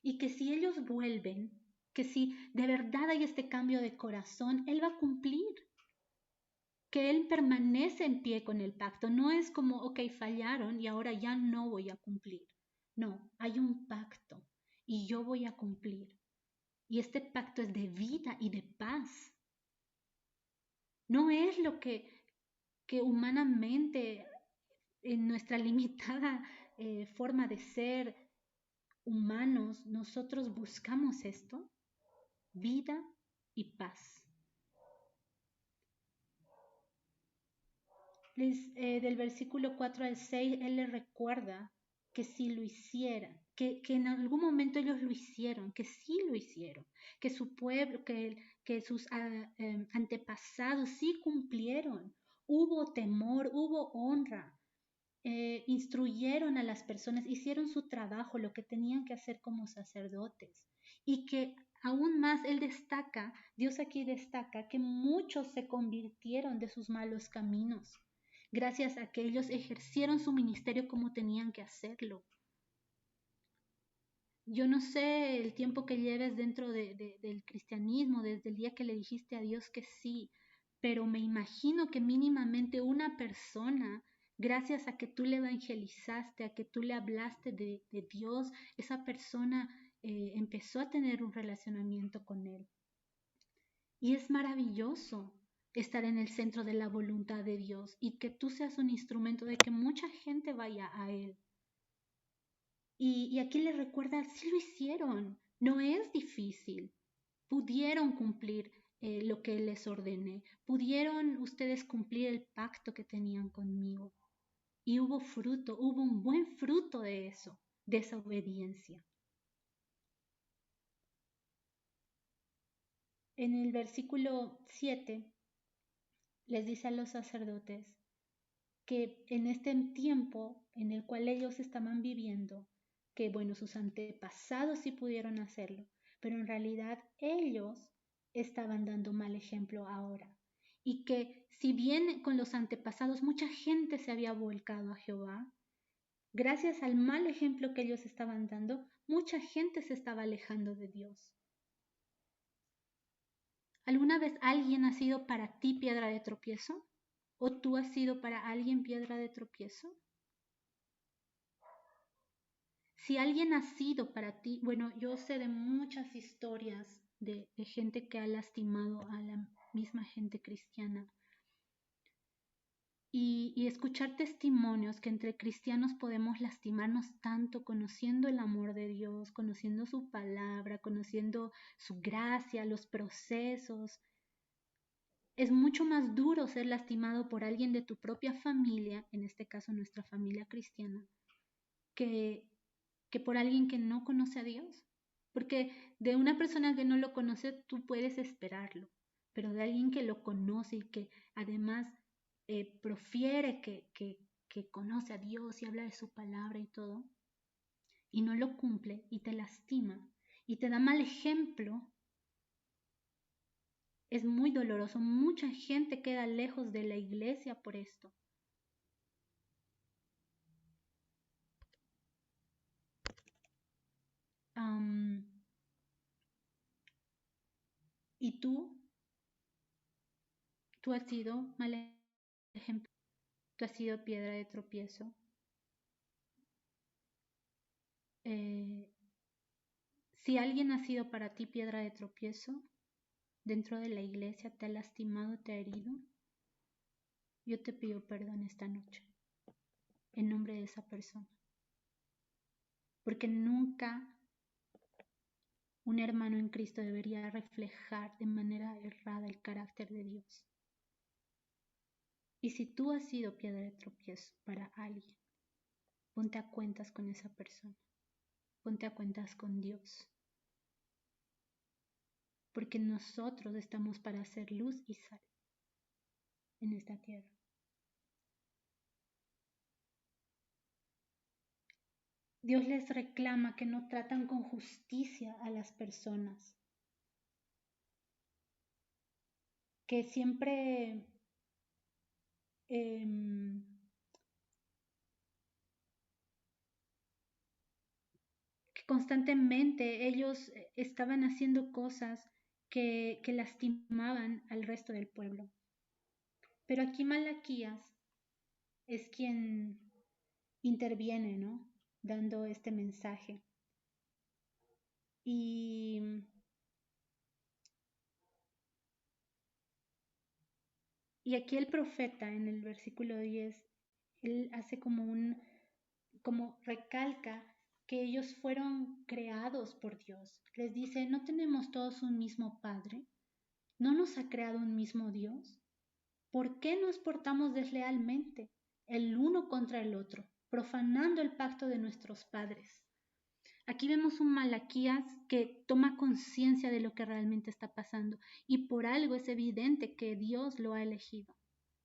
y que si ellos vuelven, que si de verdad hay este cambio de corazón, Él va a cumplir, que Él permanece en pie con el pacto. No es como, ok, fallaron y ahora ya no voy a cumplir. No, hay un pacto y yo voy a cumplir. Y este pacto es de vida y de paz. No es lo que humanamente, en nuestra limitada forma de ser humanos, nosotros buscamos esto, vida y paz. Del versículo 4 al 6, Él les recuerda que si lo hicieran, que en algún momento ellos lo hicieron, que sí lo hicieron, que su pueblo, que sus antepasados sí cumplieron. Hubo temor, hubo honra, instruyeron a las personas, hicieron su trabajo, lo que tenían que hacer como sacerdotes. Y que aún más Él destaca, Dios aquí destaca, que muchos se convirtieron de sus malos caminos, gracias a que ellos ejercieron su ministerio como tenían que hacerlo. Yo no sé el tiempo que lleves dentro del cristianismo, desde el día que le dijiste a Dios que sí, pero me imagino que mínimamente una persona, gracias a que tú le evangelizaste, a que tú le hablaste de Dios, esa persona empezó a tener un relacionamiento con Él. Y es maravilloso estar en el centro de la voluntad de Dios y que tú seas un instrumento de que mucha gente vaya a Él. Y aquí les recuerda, sí lo hicieron, no es difícil, pudieron cumplir lo que les ordené, pudieron ustedes cumplir el pacto que tenían conmigo. Y hubo fruto, hubo un buen fruto de eso, de esa obediencia. En el versículo 7 les dice a los sacerdotes que en este tiempo en el cual ellos estaban viviendo, que bueno, sus antepasados sí pudieron hacerlo, pero en realidad ellos estaban dando mal ejemplo ahora. Y que si bien con los antepasados mucha gente se había volcado a Jehová, gracias al mal ejemplo que ellos estaban dando, mucha gente se estaba alejando de Dios. ¿Alguna vez alguien ha sido para ti piedra de tropiezo? ¿O tú has sido para alguien piedra de tropiezo? Si alguien ha sido para ti, bueno, yo sé de muchas historias de gente que ha lastimado a la misma gente cristiana. Y escuchar testimonios que entre cristianos podemos lastimarnos tanto conociendo el amor de Dios, conociendo su palabra, conociendo su gracia, los procesos. Es mucho más duro ser lastimado por alguien de tu propia familia, en este caso nuestra familia cristiana, que por alguien que no conoce a Dios. Porque de una persona que no lo conoce tú puedes esperarlo, pero de alguien que lo conoce y que además profiere que conoce a Dios y habla de su palabra y todo, y no lo cumple y te lastima y te da mal ejemplo, es muy doloroso. Mucha gente queda lejos de la iglesia por esto. ¿Y tú has sido mal ejemplo? ¿Tú has sido piedra de tropiezo? Si alguien ha sido para ti piedra de tropiezo dentro de la iglesia, te ha lastimado, te ha herido, yo te pido perdón esta noche en nombre de esa persona. Porque nunca un hermano en Cristo debería reflejar de manera errada el carácter de Dios. Y si tú has sido piedra de tropiezo para alguien, ponte a cuentas con esa persona, ponte a cuentas con Dios. Porque nosotros estamos para hacer luz y sal en esta tierra. Dios les reclama que no tratan con justicia a las personas, que siempre que constantemente ellos estaban haciendo cosas que lastimaban al resto del pueblo. Pero aquí Malaquías es quien interviene, ¿no? Dando este mensaje. Y aquí el profeta en el versículo 10, él hace como recalca que ellos fueron creados por Dios. Les dice, ¿no tenemos todos un mismo Padre? ¿No nos ha creado un mismo Dios? ¿Por qué nos portamos deslealmente el uno contra el otro, profanando el pacto de nuestros padres? Aquí vemos un Malaquías que toma conciencia de lo que realmente está pasando y por algo es evidente que Dios lo ha elegido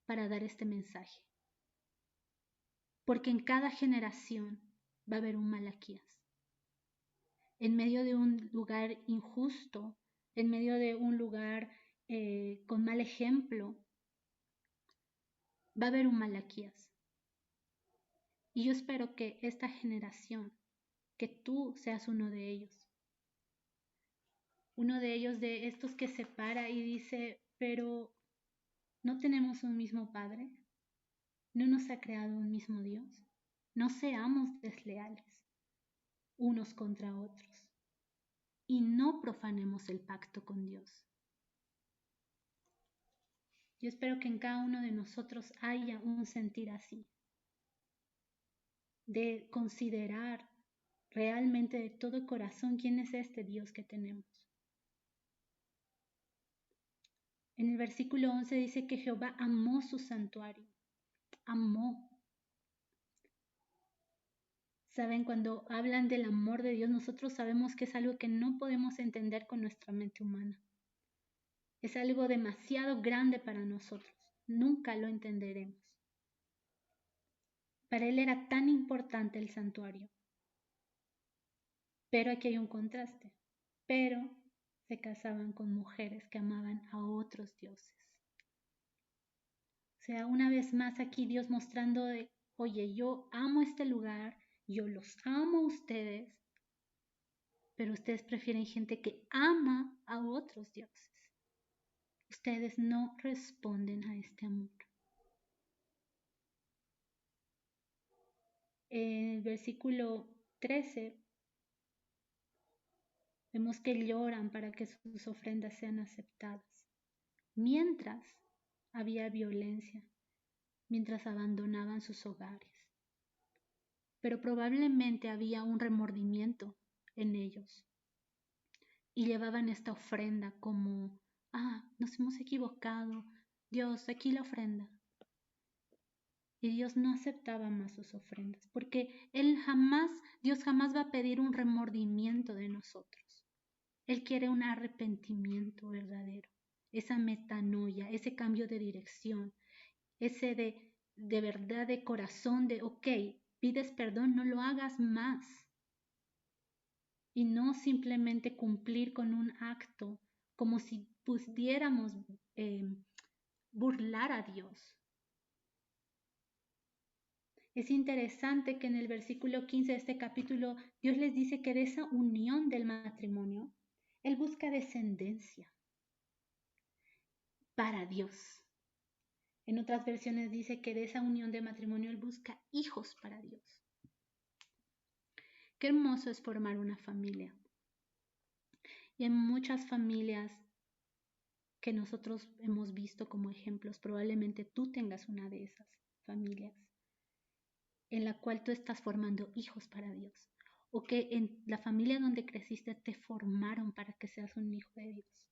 para dar este mensaje. Porque en cada generación va a haber un Malaquías. En medio de un lugar injusto, en medio de un lugar con mal ejemplo, va a haber un Malaquías. Y yo espero que esta generación, que tú seas uno de ellos. Uno de ellos de estos que se para y dice, pero ¿no tenemos un mismo Padre? ¿No nos ha creado un mismo Dios? No seamos desleales unos contra otros y no profanemos el pacto con Dios. Yo espero que en cada uno de nosotros haya un sentir así, de considerar realmente de todo corazón quién es este Dios que tenemos. En el versículo 11 dice que Jehová amó su santuario, amó. Saben, cuando hablan del amor de Dios, nosotros sabemos que es algo que no podemos entender con nuestra mente humana. Es algo demasiado grande para nosotros, nunca lo entenderemos. Para él era tan importante el santuario. Pero aquí hay un contraste. Pero se casaban con mujeres que amaban a otros dioses. O sea, una vez más aquí Dios mostrando de, oye, yo amo este lugar, yo los amo a ustedes, pero ustedes prefieren gente que ama a otros dioses. Ustedes no responden a este amor. En el versículo 13 vemos que lloran para que sus ofrendas sean aceptadas. Mientras había violencia, mientras abandonaban sus hogares. Pero probablemente había un remordimiento en ellos. Y llevaban esta ofrenda como, nos hemos equivocado, Dios, aquí la ofrenda. Y Dios no aceptaba más sus ofrendas, porque Dios jamás va a pedir un remordimiento de nosotros. Él quiere un arrepentimiento verdadero, esa metanoia, ese cambio de dirección, ese de verdad, de corazón, de ok, pides perdón, no lo hagas más. Y no simplemente cumplir con un acto como si pudiéramos burlar a Dios. Es interesante que en el versículo 15 de este capítulo Dios les dice que de esa unión del matrimonio, Él busca descendencia para Dios. En otras versiones dice que de esa unión de matrimonio Él busca hijos para Dios. Qué hermoso es formar una familia. Y en muchas familias que nosotros hemos visto como ejemplos, probablemente tú tengas una de esas familias en la cual tú estás formando hijos para Dios. o que en la familia donde creciste te formaron para que seas un hijo de Dios.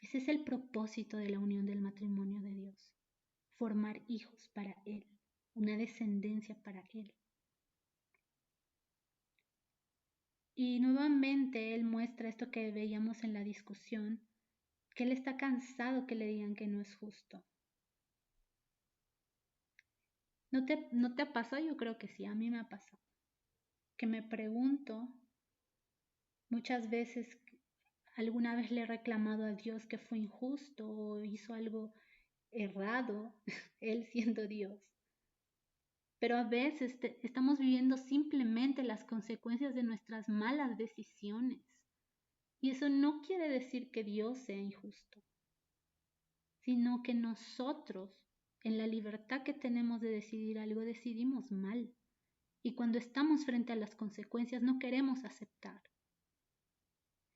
Ese es el propósito de la unión del matrimonio de Dios, formar hijos para Él, una descendencia para Él. Y nuevamente Él muestra esto que veíamos en la discusión, que Él está cansado que le digan que no es justo. ¿No te ha pasado? Yo creo que sí, a mí me ha pasado. Que me pregunto muchas veces, alguna vez le he reclamado a Dios que fue injusto o hizo algo errado, Él siendo Dios. Pero a veces estamos viviendo simplemente las consecuencias de nuestras malas decisiones. Y eso no quiere decir que Dios sea injusto, sino que nosotros, en la libertad que tenemos de decidir algo, decidimos mal. Y cuando estamos frente a las consecuencias no queremos aceptar.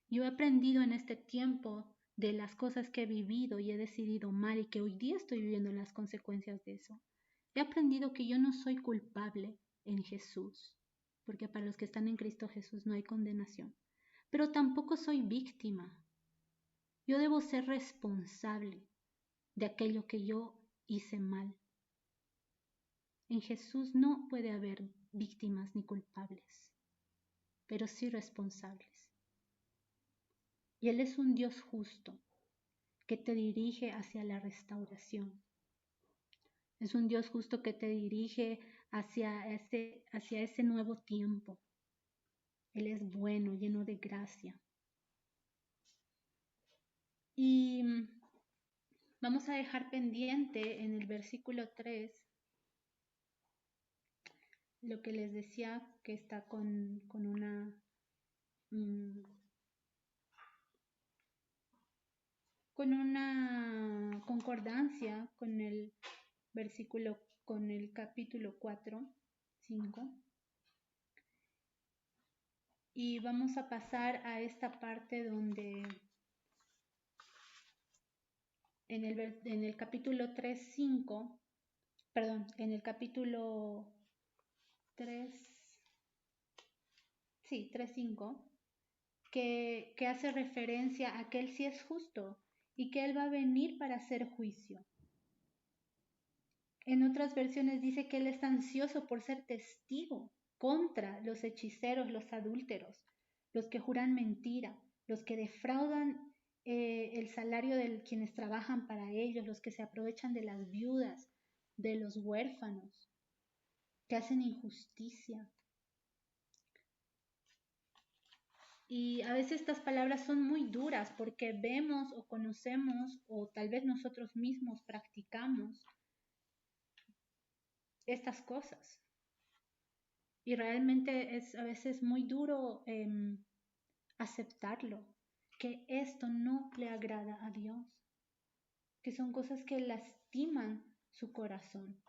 Yo he aprendido en este tiempo de las cosas que he vivido y he decidido mal y que hoy día estoy viviendo las consecuencias de eso. He aprendido que yo no soy culpable en Jesús, porque para los que están en Cristo Jesús no hay condenación, pero tampoco soy víctima. Yo debo ser responsable de aquello que yo hice mal. En Jesús no puede haber víctimas ni culpables, pero sí responsables. Y Él es un Dios justo que te dirige hacia la restauración. Es un Dios justo que te dirige hacia ese nuevo tiempo. Él es bueno, lleno de gracia. Y vamos a dejar pendiente en el versículo 3 lo que les decía que está con una concordancia con el versículo, con el capítulo 4, 5. Y vamos a pasar a esta parte donde en el capítulo 3, 5, perdón, en el capítulo 3, sí, 3, 5, que hace referencia a que Él sí es justo y que Él va a venir para hacer juicio. En otras versiones dice que Él está ansioso por ser testigo contra los hechiceros, los adúlteros, los que juran mentira, los que defraudan el salario de quienes trabajan para ellos, los que se aprovechan de las viudas, de los huérfanos, que hacen injusticia. Y a veces estas palabras son muy duras porque vemos o conocemos o tal vez nosotros mismos practicamos estas cosas. Y realmente es a veces muy duro aceptarlo, que esto no le agrada a Dios, que son cosas que lastiman su corazón.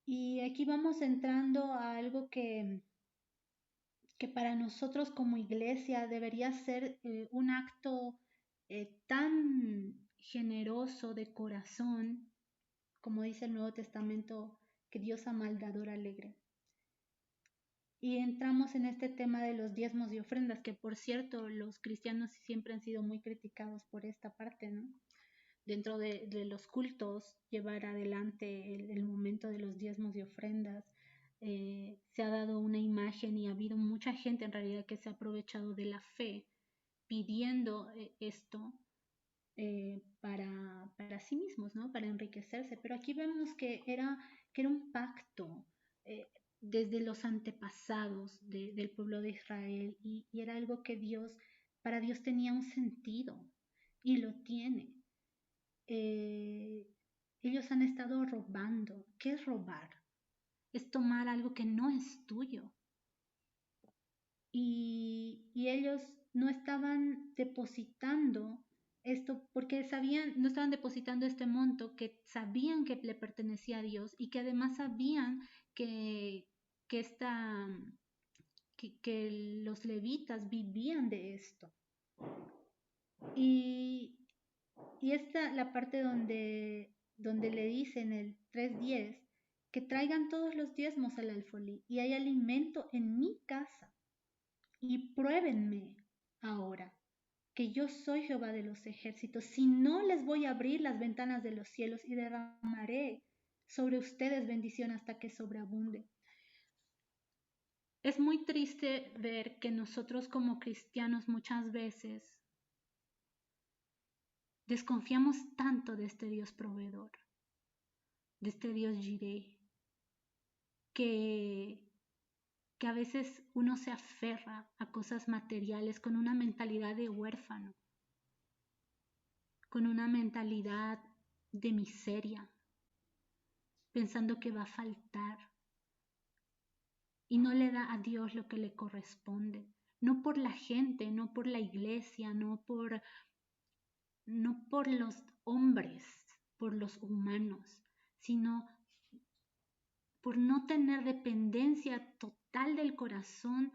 Y aquí vamos entrando a algo que para nosotros como iglesia debería ser un acto tan generoso de corazón, como dice el Nuevo Testamento, que Dios ama al dador alegre. Y entramos en este tema de los diezmos y ofrendas, que por cierto los cristianos siempre han sido muy criticados por esta parte, ¿no? Dentro de los cultos, llevar adelante el momento de los diezmos y ofrendas. Se ha dado una imagen y ha habido mucha gente en realidad que se ha aprovechado de la fe pidiendo esto para sí mismos, ¿no? Para enriquecerse. Pero aquí vemos que era un pacto desde los antepasados del pueblo de Israel y era algo que para Dios tenía un sentido y lo tiene. Ellos han estado robando. ¿Qué es robar? Es tomar algo que no es tuyo. Y ellos no estaban depositando esto porque no estaban depositando este monto que sabían que le pertenecía a Dios y que además sabían que los levitas vivían de esto. Y esta la parte donde le dice en el 3:10 que traigan todos los diezmos al alfolí y hay alimento en mi casa. Y pruébenme ahora que yo soy Jehová de los ejércitos. Si no, les voy a abrir las ventanas de los cielos y derramaré sobre ustedes bendición hasta que sobreabunde. Es muy triste ver que nosotros como cristianos muchas veces desconfiamos tanto de este Dios proveedor, de este Dios Jireh, que a veces uno se aferra a cosas materiales con una mentalidad de huérfano, con una mentalidad de miseria, pensando que va a faltar y no le da a Dios lo que le corresponde, no por la gente, no por la iglesia, no por los hombres, por los humanos, sino por no tener dependencia total del corazón,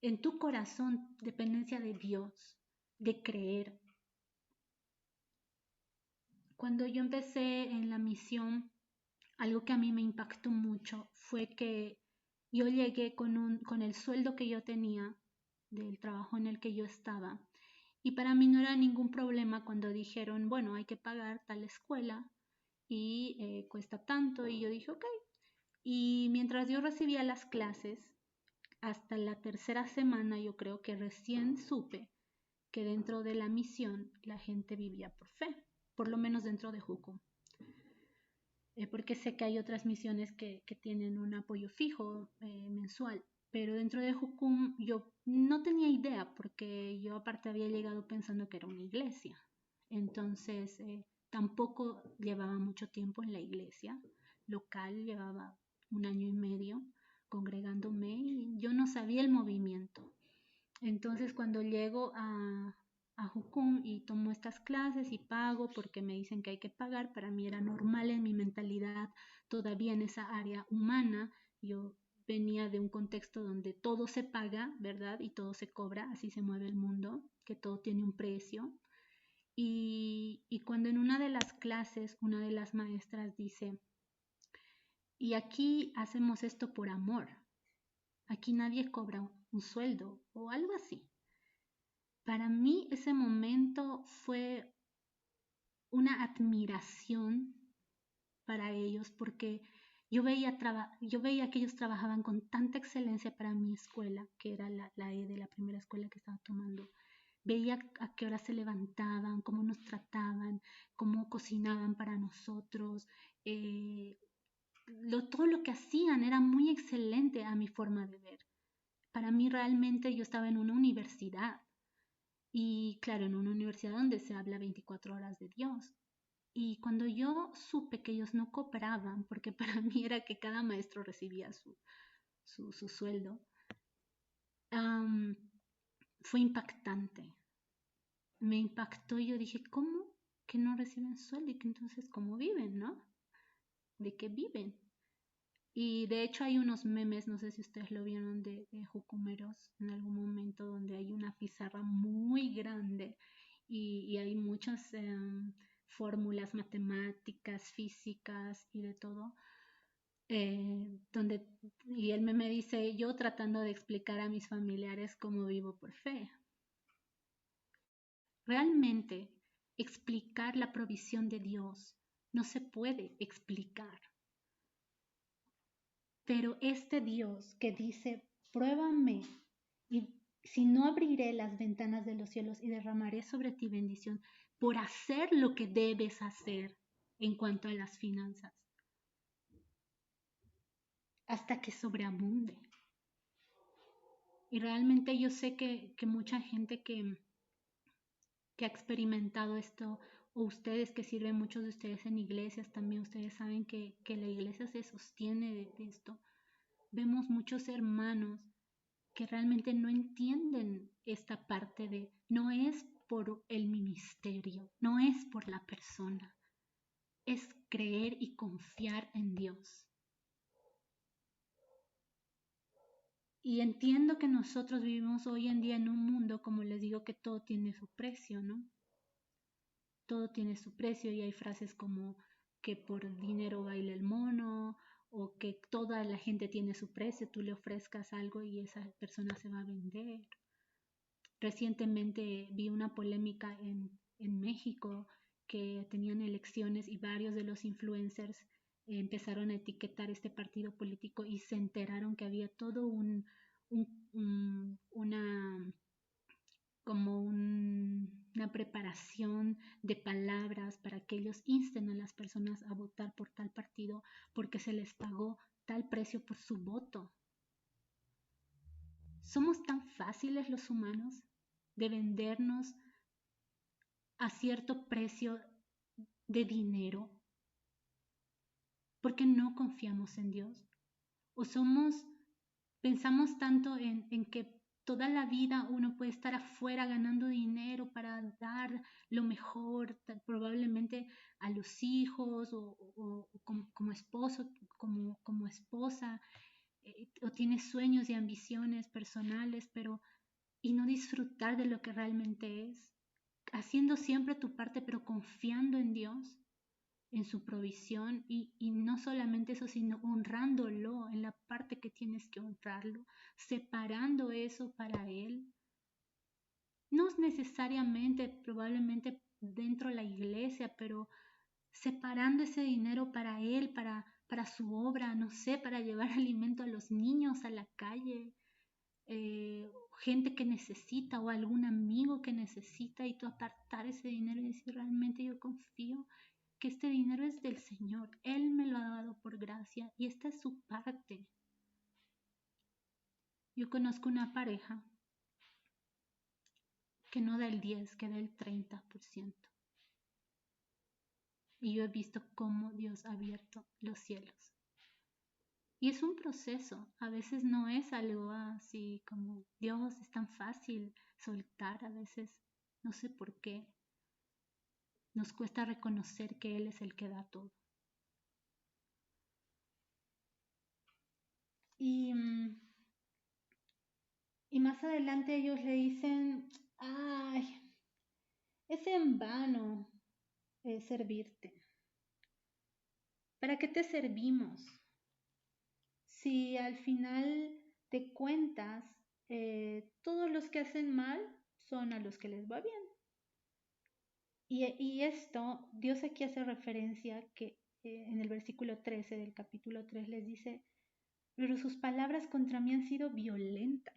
en tu corazón, dependencia de Dios, de creer. Cuando yo empecé en la misión, algo que a mí me impactó mucho fue que yo llegué con el sueldo que yo tenía del trabajo en el que yo estaba, y para mí no era ningún problema cuando dijeron, bueno, hay que pagar tal escuela y cuesta tanto, y yo dije, ok. Y mientras yo recibía las clases, hasta la tercera semana yo creo que recién supe que dentro de la misión la gente vivía por fe, por lo menos dentro de Jucum. Porque sé que hay otras misiones que tienen un apoyo fijo mensual, pero dentro de Jucum yo no tenía idea, porque yo aparte había llegado pensando que era una iglesia. Entonces tampoco llevaba mucho tiempo en la iglesia local, llevaba 1 año y medio congregándome y yo no sabía el movimiento. Entonces cuando llego a Jucum y tomo estas clases y pago porque me dicen que hay que pagar, para mí era normal en mi mentalidad, todavía en esa área humana. Yo venía de un contexto donde todo se paga, ¿verdad? Y todo se cobra, así se mueve el mundo, que todo tiene un precio. Y cuando en una de las clases, una de las maestras dice, y aquí hacemos esto por amor, aquí nadie cobra un sueldo o algo así. Para mí ese momento fue una admiración para ellos, porque yo veía que ellos trabajaban con tanta excelencia para mi escuela, que era la de la primera escuela que estaba tomando. Veía a qué hora se levantaban, cómo nos trataban, cómo cocinaban para nosotros. Todo lo que hacían era muy excelente a mi forma de ver. Para mí realmente yo estaba en una universidad. Y claro, en una universidad donde se habla 24 horas de Dios. Y cuando yo supe que ellos no cooperaban, porque para mí era que cada maestro recibía su sueldo, fue impactante. Me impactó y yo dije, ¿cómo que no reciben sueldo? Y que entonces, ¿cómo viven, no? ¿De qué viven? Y de hecho hay unos memes, no sé si ustedes lo vieron, de jucumeros en algún momento, donde hay una pizarra muy grande y hay muchas fórmulas matemáticas, físicas y de todo. Y el meme dice, yo tratando de explicar a mis familiares cómo vivo por fe. Realmente explicar la provisión de Dios no se puede explicar. Pero este Dios que dice, pruébame, y si no abriré las ventanas de los cielos y derramaré sobre ti bendición por hacer lo que debes hacer en cuanto a las finanzas, hasta que sobreabunde. Y realmente yo sé que mucha gente que ha experimentado esto, o ustedes que sirven, muchos de ustedes en iglesias también, ustedes saben que la iglesia se sostiene de esto. Vemos muchos hermanos que realmente no entienden esta parte de, no es por el ministerio, no es por la persona, es creer y confiar en Dios. Y entiendo que nosotros vivimos hoy en día en un mundo, como les digo, que todo tiene su precio, ¿no? Todo tiene su precio y hay frases como que por dinero baila el mono, o que toda la gente tiene su precio, tú le ofrezcas algo y esa persona se va a vender. Recientemente vi una polémica en México que tenían elecciones y varios de los influencers empezaron a etiquetar este partido político y se enteraron que había todo una preparación de palabras para que ellos insten a las personas a votar por tal partido porque se les pagó tal precio por su voto. ¿Somos tan fáciles los humanos de vendernos a cierto precio de dinero porque no confiamos en Dios? ¿O pensamos tanto en que toda la vida uno puede estar afuera ganando dinero para dar lo mejor, probablemente a los hijos o como esposo, como esposa, o tienes sueños y ambiciones personales, y no disfrutar de lo que realmente es, haciendo siempre tu parte, pero confiando en Dios, en su provisión y no solamente eso, sino honrándolo en la parte que tienes que honrarlo, separando eso para Él. No necesariamente, probablemente dentro de la iglesia, pero separando ese dinero para Él, para su obra, no sé, para llevar alimento a los niños a la calle, gente que necesita o algún amigo que necesita y tú apartar ese dinero y decir realmente yo confío que este dinero es del Señor, Él me lo ha dado por gracia y esta es su parte. Yo conozco una pareja que no da el 10, que da el 30%. Y yo he visto cómo Dios ha abierto los cielos. Y es un proceso, a veces no es algo así como Dios es tan fácil soltar, a veces no sé por qué. Nos cuesta reconocer que Él es el que da todo. Y más adelante ellos le dicen, ay, es en vano servirte. ¿Para qué te servimos? Si al final de cuentas todos los que hacen mal son a los que les va bien. Y esto, Dios aquí hace referencia que en el versículo 13 del capítulo 3 les dice, pero sus palabras contra mí han sido violentas.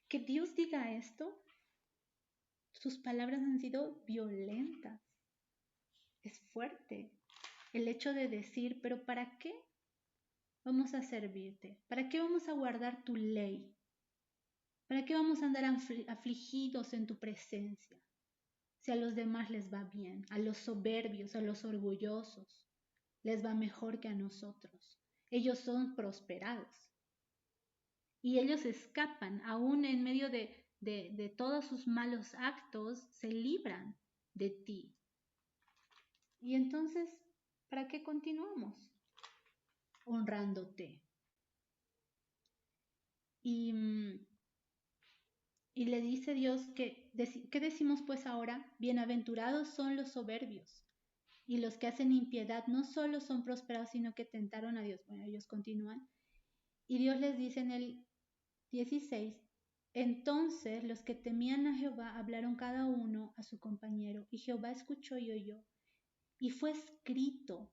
Que Dios diga esto, sus palabras han sido violentas. Es fuerte el hecho de decir, pero ¿para qué vamos a servirte? ¿Para qué vamos a guardar tu ley? ¿Para qué vamos a andar afligidos en tu presencia? Si a los demás les va bien, a los soberbios, a los orgullosos, les va mejor que a nosotros. Ellos son prosperados. Y ellos escapan, aún en medio de todos sus malos actos, se libran de ti. Y entonces, ¿para qué continuamos? Honrándote. Y le dice Dios ¿qué decimos pues ahora? Bienaventurados son los soberbios y los que hacen impiedad no solo son prosperados, sino que tentaron a Dios. Bueno, ellos continúan. Y Dios les dice en el 16, entonces los que temían a Jehová hablaron cada uno a su compañero, y Jehová escuchó y oyó, y fue escrito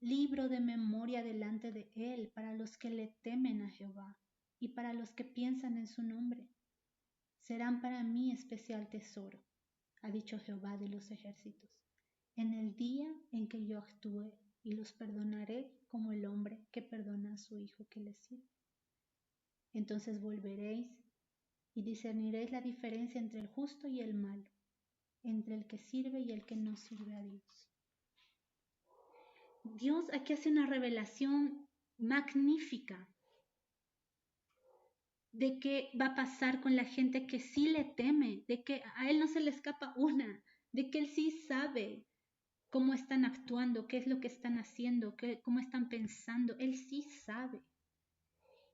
libro de memoria delante de él para los que le temen a Jehová y para los que piensan en su nombre. Serán para mí especial tesoro, ha dicho Jehová de los ejércitos, en el día en que yo actúe, y los perdonaré como el hombre que perdona a su hijo que le sirve. Entonces volveréis y discerniréis la diferencia entre el justo y el malo, entre el que sirve y el que no sirve a Dios. Dios aquí hace una revelación magnífica de qué va a pasar con la gente que sí le teme, de que a Él no se le escapa una, de que Él sí sabe cómo están actuando, qué es lo que están haciendo, cómo están pensando. Él sí sabe.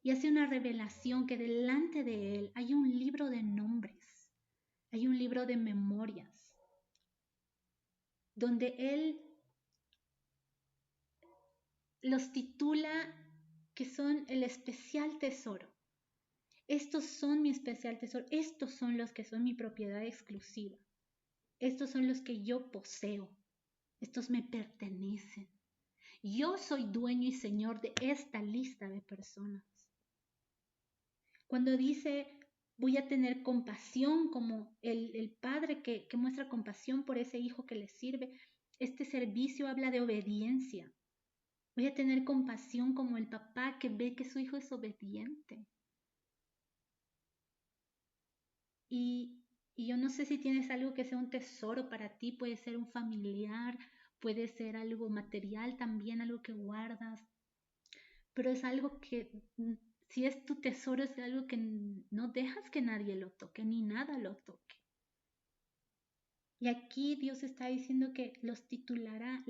Y hace una revelación que delante de Él hay un libro de nombres, hay un libro de memorias, donde Él los titula que son el especial tesoro. Estos son mi especial tesoro, estos son los que son mi propiedad exclusiva. Estos son los que yo poseo, estos me pertenecen. Yo soy dueño y señor de esta lista de personas. Cuando dice, voy a tener compasión como el padre que muestra compasión por ese hijo que le sirve, este servicio habla de obediencia. Voy a tener compasión como el papá que ve que su hijo es obediente. Y yo no sé si tienes algo que sea un tesoro para ti, puede ser un familiar, puede ser algo material también, algo que guardas, pero es algo que, si es tu tesoro, es algo que no dejas que nadie lo toque, ni nada lo toque. Y aquí Dios está diciendo que los titulará,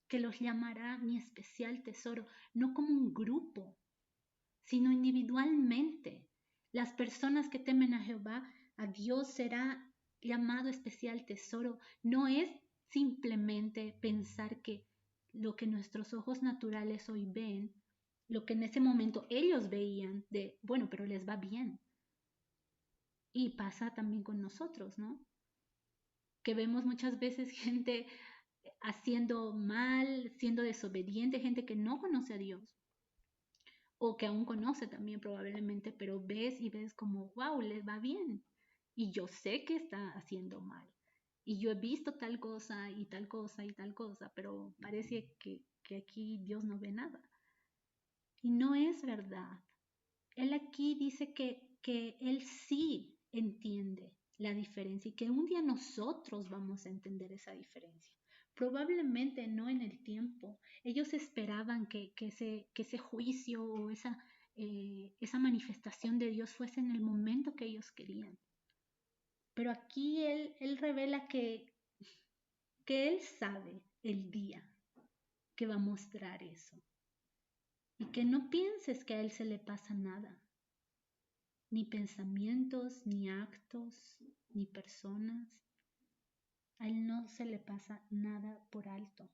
que los llamará mi especial tesoro, no como un grupo, sino individualmente. Las personas que temen a Jehová, a Dios será llamado especial tesoro. No es simplemente pensar que lo que nuestros ojos naturales hoy ven, lo que en ese momento ellos veían de, bueno, pero les va bien. Y pasa también con nosotros, ¿no? Que vemos muchas veces gente haciendo mal, siendo desobediente, gente que no conoce a Dios o que aún conoce también probablemente, pero ves y ves como, wow, les va bien. Y yo sé que está haciendo mal. Y yo he visto tal cosa y tal cosa y tal cosa, pero parece que aquí Dios no ve nada. Y no es verdad. Él aquí dice que Él sí entiende la diferencia y que un día nosotros vamos a entender esa diferencia. Probablemente no en el tiempo. Ellos esperaban que ese juicio o esa manifestación de Dios fuese en el momento que ellos querían. Pero aquí Él revela que Él sabe el día que va a mostrar eso. Y que no pienses que a Él se le pasa nada. Ni pensamientos, ni actos, ni personas. A Él no se le pasa nada por alto.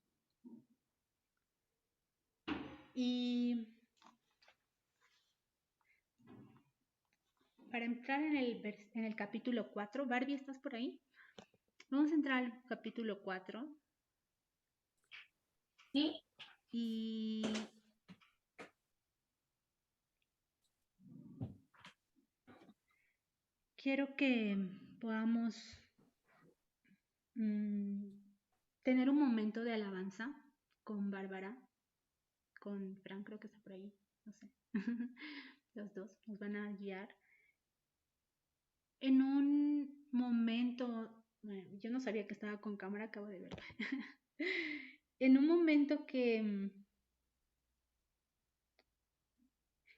Y para entrar en el capítulo 4, Barbie, ¿estás por ahí? Vamos a entrar al capítulo 4. ¿Sí? Y quiero que podamos tener un momento de alabanza con Bárbara, con Fran, creo que está por ahí, no sé. Los dos nos van a guiar. En un momento, bueno, yo no sabía que estaba con cámara, acabo de verlo. En un momento que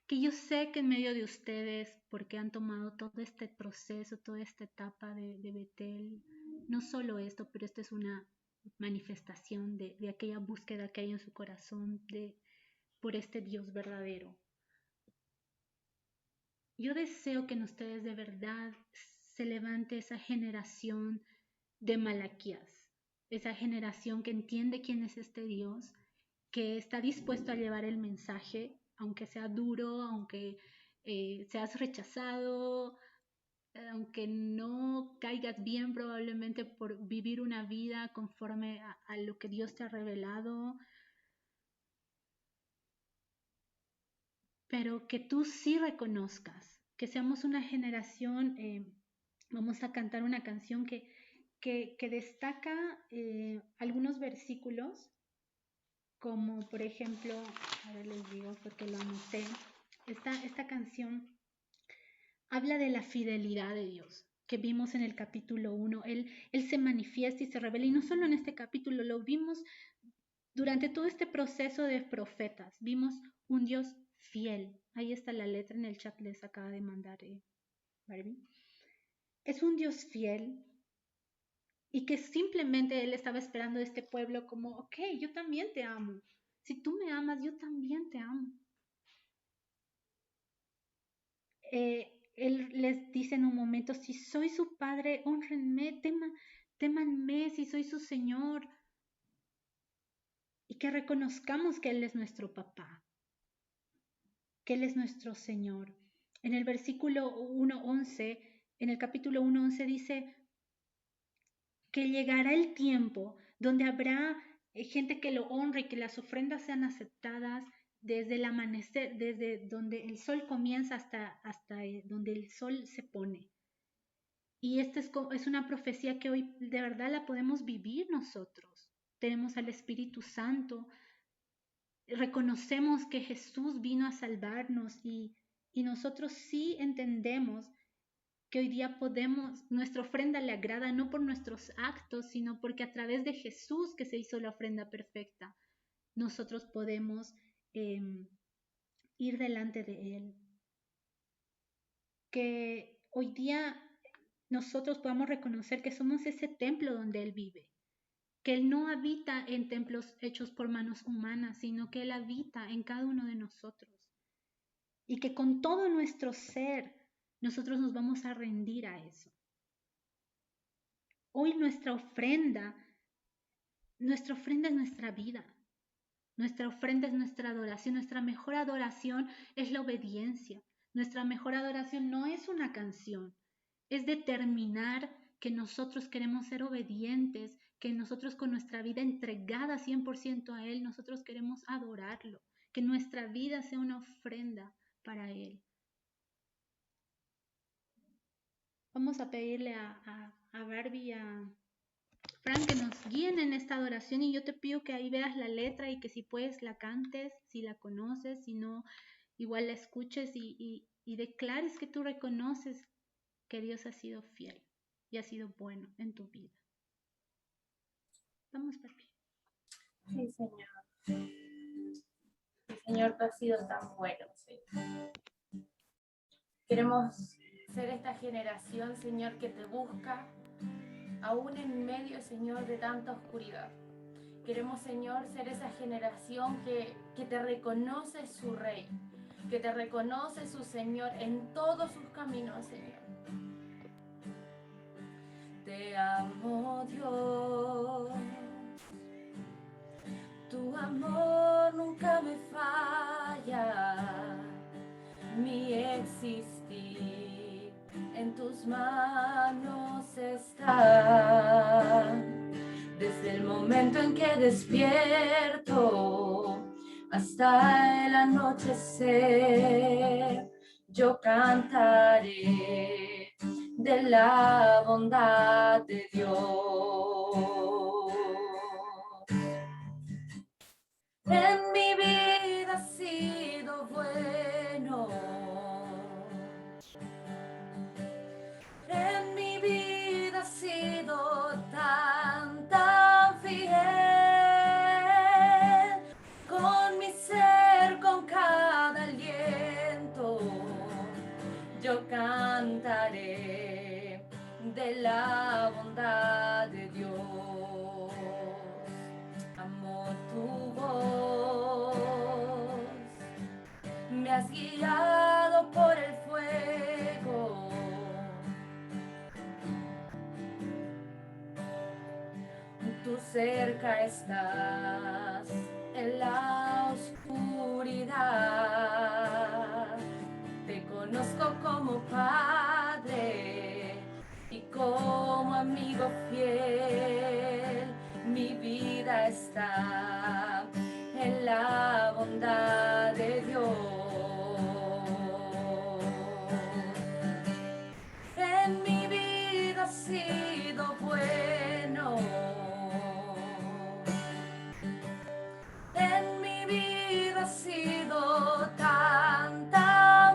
yo sé que en medio de ustedes, porque han tomado todo este proceso, toda esta etapa de Betel, no solo esto, pero esta es una manifestación de aquella búsqueda que hay en su corazón por este Dios verdadero. Yo deseo que en ustedes de verdad se levante esa generación de Malaquías, esa generación que entiende quién es este Dios, que está dispuesto a llevar el mensaje, aunque sea duro, aunque seas rechazado, aunque no caigas bien probablemente por vivir una vida conforme a lo que Dios te ha revelado, pero que tú sí reconozcas, que seamos una generación, vamos a cantar una canción que destaca algunos versículos, como por ejemplo, ahora les digo porque lo anoté, esta canción habla de la fidelidad de Dios que vimos en el capítulo 1, él se manifiesta y se revela, y no solo en este capítulo, lo vimos durante todo este proceso de profetas, vimos un Dios fiel. Ahí está la letra en el chat, les acaba de mandar Barbie. Es un Dios fiel y que simplemente Él estaba esperando a este pueblo como, ok, yo también te amo. Si tú me amas, yo también te amo. Él les dice en un momento, si soy su padre, honrenme, témanme, si soy su Señor, y que reconozcamos que Él es nuestro papá, que Él es nuestro Señor. En el versículo 1:11, en el capítulo 1:11 dice que llegará el tiempo donde habrá gente que lo honre y que las ofrendas sean aceptadas desde el amanecer, desde donde el sol comienza hasta donde el sol se pone. Y esta es una profecía que hoy de verdad la podemos vivir nosotros. Tenemos al Espíritu Santo, reconocemos que Jesús vino a salvarnos y nosotros sí entendemos que hoy día nuestra ofrenda le agrada no por nuestros actos, sino porque a través de Jesús, que se hizo la ofrenda perfecta, nosotros podemos ir delante de Él. Que hoy día nosotros podamos reconocer que somos ese templo donde Él vive, que Él no habita en templos hechos por manos humanas, sino que Él habita en cada uno de nosotros. Y que con todo nuestro ser nosotros nos vamos a rendir a eso. Hoy nuestra ofrenda es nuestra vida. Nuestra ofrenda es nuestra adoración. Nuestra mejor adoración es la obediencia. Nuestra mejor adoración no es una canción, es determinar que nosotros queremos ser obedientes, que nosotros con nuestra vida entregada 100% a Él, nosotros queremos adorarlo, que nuestra vida sea una ofrenda para Él. Vamos a pedirle a Barbie y a Frank que nos guíen en esta adoración, y yo te pido que ahí veas la letra y que si puedes la cantes, si la conoces, si no, igual la escuches y declares que tú reconoces que Dios ha sido fiel y ha sido bueno en tu vida. Vamos, Barbie. Sí, Señor. Sí, Señor, tú has sido tan bueno, Señor. Queremos ser esta generación, Señor, que te busca, aún en medio, Señor, de tanta oscuridad. Queremos, Señor, ser esa generación que te reconoce su Rey, que te reconoce su Señor en todos sus caminos, Señor. Te amo, Dios. Tu amor nunca me falla. Mi existir en tus manos está. Desde el momento en que despierto hasta el anochecer, yo cantaré de la bondad de Dios. En mi vida ha sido bueno. En mi vida ha sido tan fiel. Con mi ser, con cada aliento, yo cantaré de la bondad de Dios. Amo tu voz, me has guiado por el fuego. Tú cerca estás en la oscuridad. Te conozco como Padre y como amigo fiel. Mi vida está en la bondad de Dios. En mi vida ha sido bueno. En mi vida ha sido tan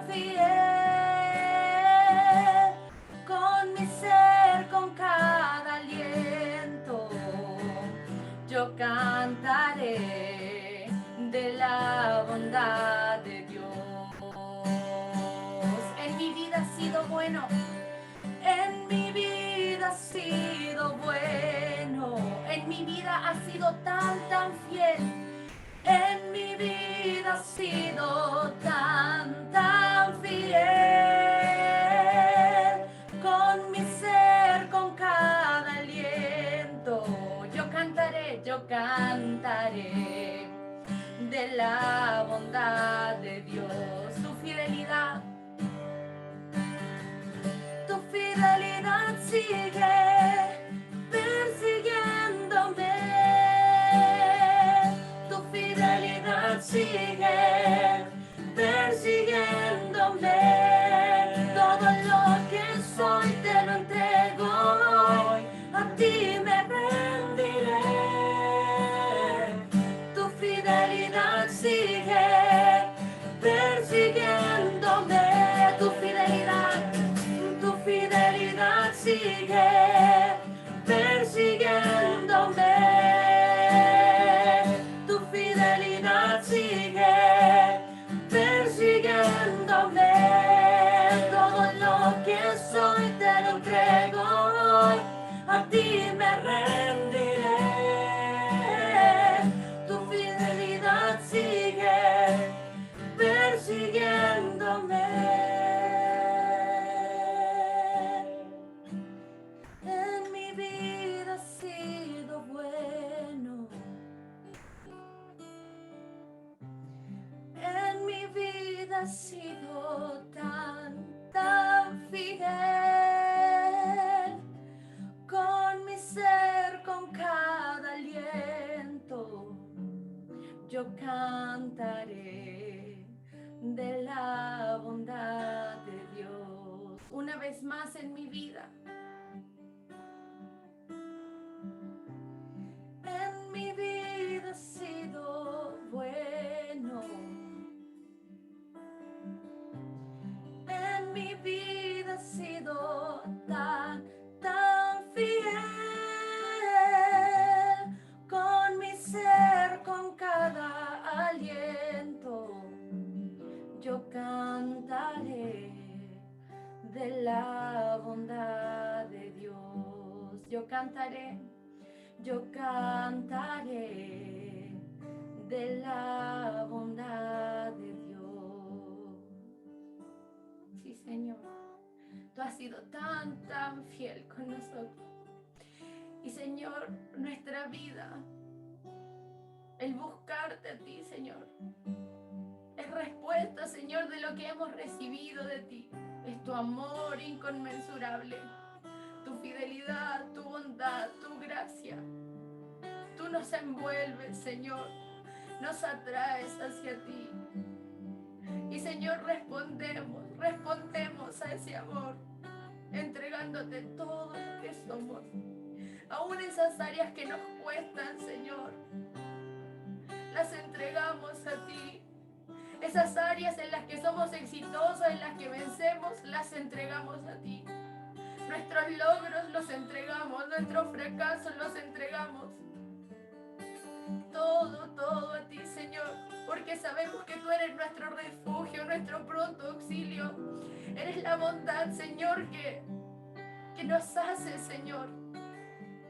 fiel. Con mi ser, con cada aliento, yo cantaré de la bondad de Dios. En mi vida ha sido bueno. En mi vida ha sido bueno. En mi vida ha sido tan fiel. En mi vida ha sido tan fiel. Con mi ser, con cada aliento, yo cantaré de la bondad de Dios. Tu fidelidad sigue persiguiéndome. Tu fidelidad sigue persiguiéndome. Todo lo que soy te lo entrego hoy, a ti me rendiré. Tu fidelidad sigue persiguiéndome. Tu fidelidad sigue persiguiéndome. Tu fidelidad sigue persiguiéndome. Todo lo que soy te lo entrego hoy, a ti me rendiré. Tu fidelidad sigue persiguiéndome. En mi vida has sido bueno. En mi vida has sido tan fiel. Con mi ser, con cada aliento, yo cantaré de la bondad de Dios. Una vez más en mi vida. En mi vida has sido bueno. En mi vida has sido tan fiel. Con mi ser, con cada aliento, yo cantaré de la bondad de Dios. Yo cantaré de la bondad de Dios. Sí, Señor, tú has sido tan fiel con nosotros. Y Señor, nuestra vida, el buscarte a ti, Señor, es respuesta, Señor, de lo que hemos recibido de ti. Es tu amor inconmensurable, tu fidelidad, tu bondad, tu gracia. Tú nos envuelves, Señor, nos atraes hacia ti. Y Señor, respondemos a ese amor, entregándote todo lo que somos. Aún esas áreas que nos cuestan, Señor, las entregamos a ti. Esas áreas en las que somos exitosos, en las que vencemos, las entregamos a ti. Nuestros logros los entregamos, nuestros fracasos los entregamos. Todo a ti, Señor, porque sabemos que tú eres nuestro refugio, nuestro pronto auxilio. Eres la bondad, Señor, que nos hace, Señor,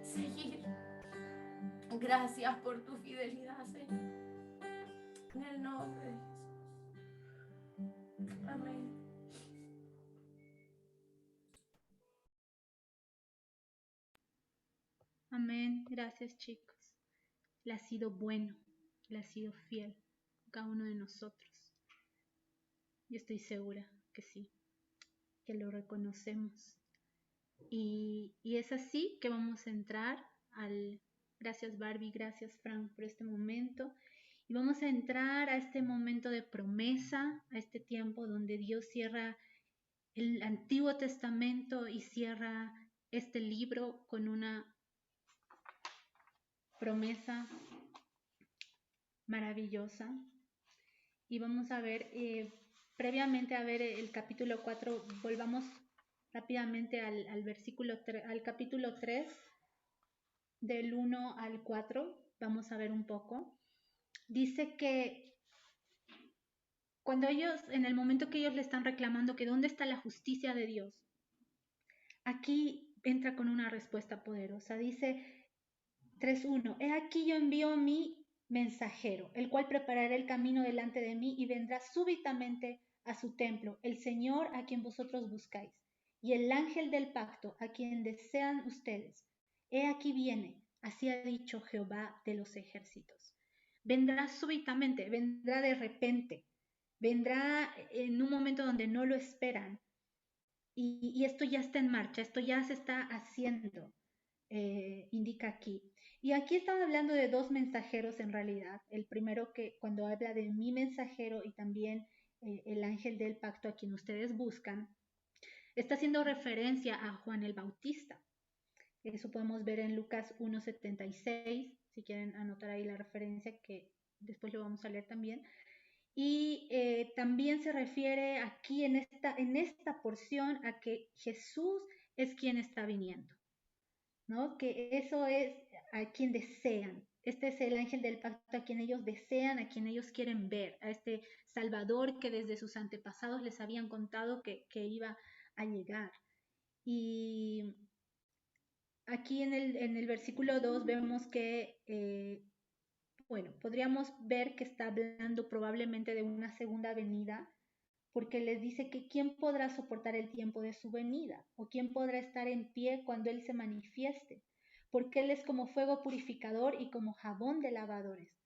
seguir. Gracias por tu fidelidad, Señor. En el nombre de Jesús. Amén. Amén. Gracias, chicos. Él ha sido bueno, Él ha sido fiel a cada uno de nosotros. Yo estoy segura que sí, que lo reconocemos. Y es así que vamos a entrar al... Gracias, Barbie, gracias, Frank, por este momento. Y vamos a entrar a este momento de promesa, a este tiempo donde Dios cierra el Antiguo Testamento y cierra este libro con una promesa maravillosa. Y vamos a ver, previamente a ver el capítulo 4, volvamos rápidamente al capítulo 3, del 1 al 4, vamos a ver un poco. Dice que cuando ellos, en el momento que ellos le están reclamando que dónde está la justicia de Dios, aquí entra con una respuesta poderosa. Dice 3:1, he aquí yo envío mi mensajero, el cual preparará el camino delante de mí y vendrá súbitamente a su templo, el Señor a quien vosotros buscáis, y el ángel del pacto a quien desean ustedes. He aquí viene, así ha dicho Jehová de los ejércitos. vendrá súbitamente, vendrá de repente, vendrá en un momento donde no lo esperan. Y esto ya está en marcha, esto ya se está haciendo, indica aquí. Y aquí estamos hablando de dos mensajeros en realidad. El primero que cuando habla de mi mensajero y también el ángel del pacto a quien ustedes buscan, está haciendo referencia a Juan el Bautista. Eso podemos ver en Lucas 1:76, si quieren anotar ahí la referencia que después lo vamos a leer también. Y también se refiere aquí en esta porción a que Jesús es quien está viniendo, ¿no? Que eso es a quien desean. Este es el ángel del pacto a quien ellos desean, a quien ellos quieren ver, a este Salvador que desde sus antepasados les habían contado que iba a llegar. Y aquí en el versículo 2 vemos que, bueno, podríamos ver que está hablando probablemente de una segunda venida, porque les dice que quién podrá soportar el tiempo de su venida, o quién podrá estar en pie cuando Él se manifieste, porque Él es como fuego purificador y como jabón de lavadores.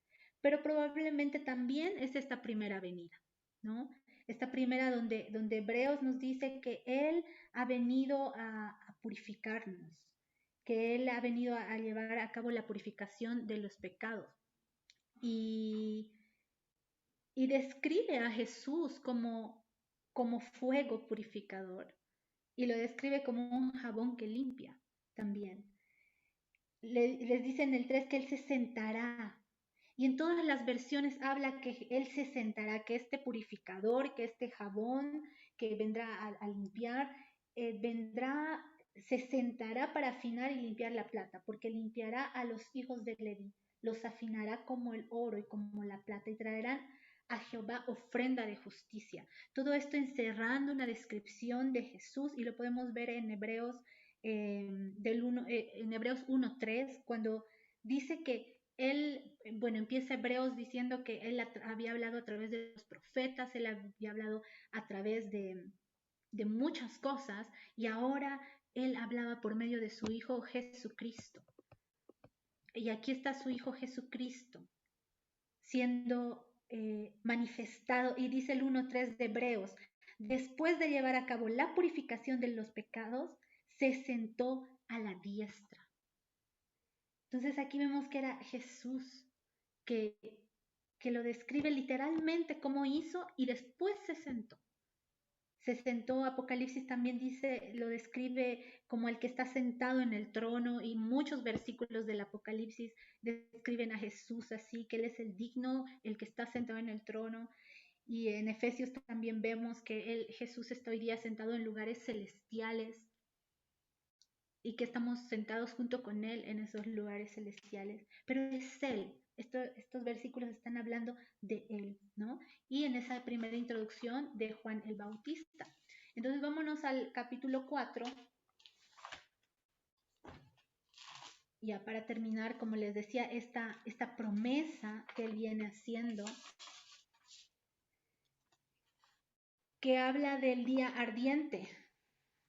Pero probablemente también es esta primera venida, ¿no? Esta primera donde Hebreos nos dice que Él ha venido a purificarnos, que Él ha venido a llevar a cabo la purificación de los pecados. Y describe a Jesús como fuego purificador y lo describe como un jabón que limpia también. Les dice en el 3 que Él se sentará, y en todas las versiones habla que Él se sentará, que este purificador, que este jabón que vendrá a limpiar, se sentará para afinar y limpiar la plata, porque limpiará a los hijos de Leví, los afinará como el oro y como la plata, y traerán a Jehová ofrenda de justicia. Todo esto encerrando una descripción de Jesús, y lo podemos ver en Hebreos en Hebreos 1:3, cuando dice que él, bueno, empieza Hebreos diciendo que él había hablado a través de los profetas, él había hablado a través de muchas cosas, y ahora él hablaba por medio de su Hijo Jesucristo. Y aquí está su Hijo Jesucristo siendo manifestado, y dice el 1:3 de Hebreos, después de llevar a cabo la purificación de los pecados, se sentó a la diestra. Entonces aquí vemos que era Jesús que lo describe literalmente cómo hizo y después se sentó. Se sentó, Apocalipsis también dice, lo describe como el que está sentado en el trono, y muchos versículos del Apocalipsis describen a Jesús así, que Él es el digno, el que está sentado en el trono. Y en Efesios también vemos que Jesús está hoy día sentado en lugares celestiales y que estamos sentados junto con Él en esos lugares celestiales. Pero es Él. Estos versículos están hablando de Él, ¿no? Y en esa primera introducción de Juan el Bautista. Entonces vámonos al capítulo 4. Ya para terminar, como les decía, esta promesa que Él viene haciendo, que habla del día ardiente,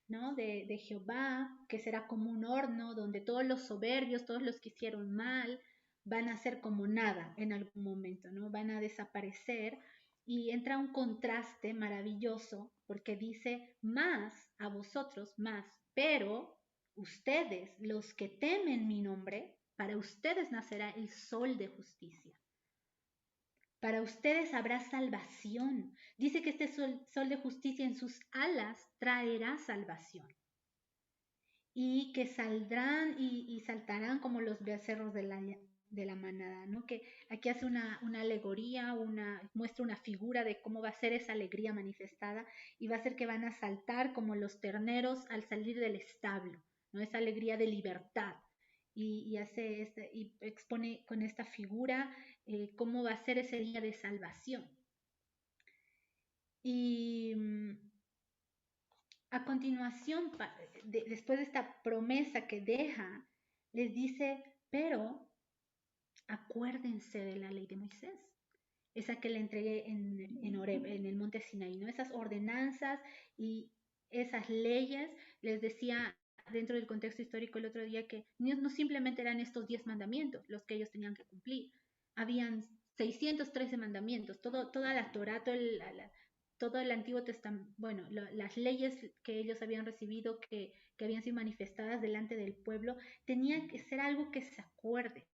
¿no? De Jehová, que será como un horno donde todos los soberbios, todos los que hicieron mal, van a ser como nada en algún momento, ¿no? Van a desaparecer, y entra un contraste maravilloso porque dice, más a vosotros, más, pero ustedes, los que temen mi nombre, para ustedes nacerá el sol de justicia. Para ustedes habrá salvación. Dice que este sol de justicia en sus alas traerá salvación. Y que saldrán y saltarán como los becerros de la manada, ¿no? Que aquí hace una alegoría, muestra una figura de cómo va a ser esa alegría manifestada, y va a ser que van a saltar como los terneros al salir del establo, ¿no? Esa alegría de libertad. Y expone con esta figura cómo va a ser ese día de salvación. Y a continuación, después de esta promesa que deja, les dice, pero acuérdense de la ley de Moisés, esa que le entregué en Horeb, en el monte Sinaí, ¿no? Esas ordenanzas y esas leyes. Les decía dentro del contexto histórico el otro día que no simplemente eran estos 10 mandamientos los que ellos tenían que cumplir, habían 613 mandamientos, toda la Torá, todo el Antiguo Testamento, bueno, las leyes que ellos habían recibido, que habían sido manifestadas delante del pueblo, tenía que ser algo que se acuerde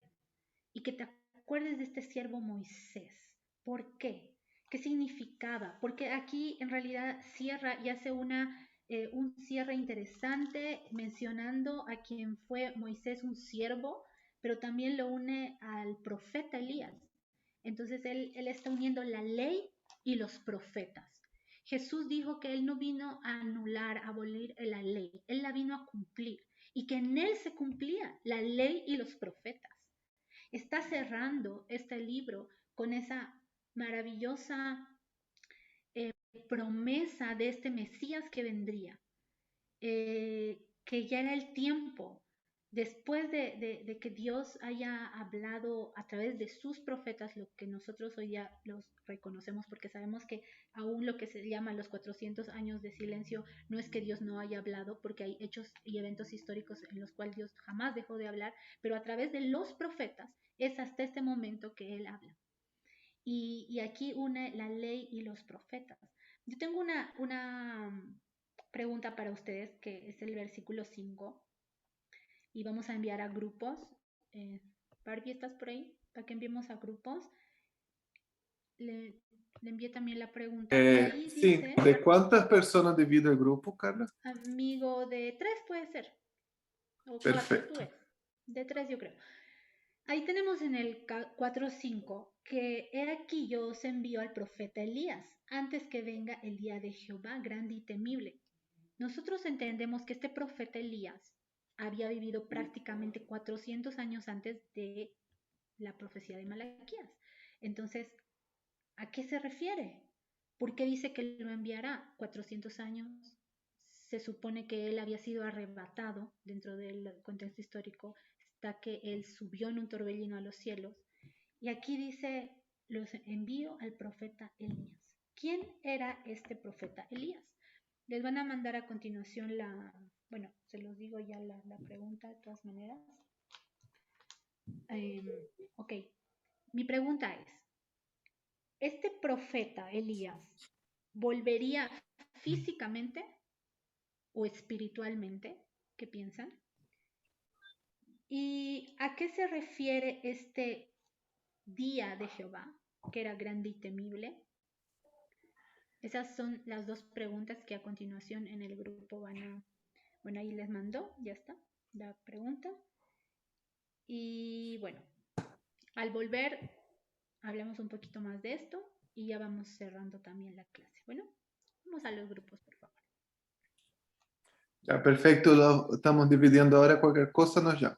y que te acuerdes de este siervo Moisés. ¿Por qué? ¿Qué significaba? Porque aquí en realidad cierra y hace un cierre interesante mencionando a quien fue Moisés un siervo, pero también lo une al profeta Elías. Entonces él está uniendo la ley y los profetas. Jesús dijo que él no vino a anular, a abolir la ley, él la vino a cumplir y que en él se cumplía la ley y los profetas. Está cerrando este libro con esa maravillosa promesa de este Mesías que vendría, que ya era el tiempo, después de que Dios haya hablado a través de sus profetas, lo que nosotros hoy ya los reconocemos, porque sabemos que aún lo que se llama los 400 años de silencio, no es que Dios no haya hablado, porque hay hechos y eventos históricos en los cuales Dios jamás dejó de hablar, pero a través de los profetas es hasta este momento que Él habla. Y aquí une la ley y los profetas. Yo tengo una pregunta para ustedes, que es el versículo 5, y vamos a enviar a grupos. Barbie, ¿estás por ahí? Para que enviemos a grupos. Le envié también la pregunta. Ahí Sí, dice, ¿de cuántas personas divide el grupo, Carla? amigo, de 3 puede ser. O 4, Perfecto. tú ves. De 3 yo creo. Ahí tenemos en el 4:5 que he aquí yo os envío al profeta Elías, antes que venga el día de Jehová grande y temible. Nosotros entendemos que este profeta Elías había vivido prácticamente 400 años antes de la profecía de Malaquías. Entonces, ¿a qué se refiere? ¿Por qué dice que lo enviará 400 años? Se supone que él había sido arrebatado dentro del contexto histórico, hasta que él subió en un torbellino a los cielos. Y aquí dice, los envío al profeta Elías. ¿Quién era este profeta Elías? Les van a mandar a continuación bueno, se los digo ya la pregunta de todas maneras. Ok, mi pregunta es, ¿este profeta Elías volvería físicamente o espiritualmente? ¿Qué piensan? ¿Y a qué se refiere este día de Jehová, que era grande y temible? Esas son las dos preguntas que a continuación en el grupo bueno, ahí les mandó, ya está, la pregunta. Y bueno, al volver hablamos un poquito más de esto y ya vamos cerrando también la clase. Bueno, vamos a los grupos, por favor. Ya, perfecto, lo estamos dividiendo ahora, cualquier cosa nos llama.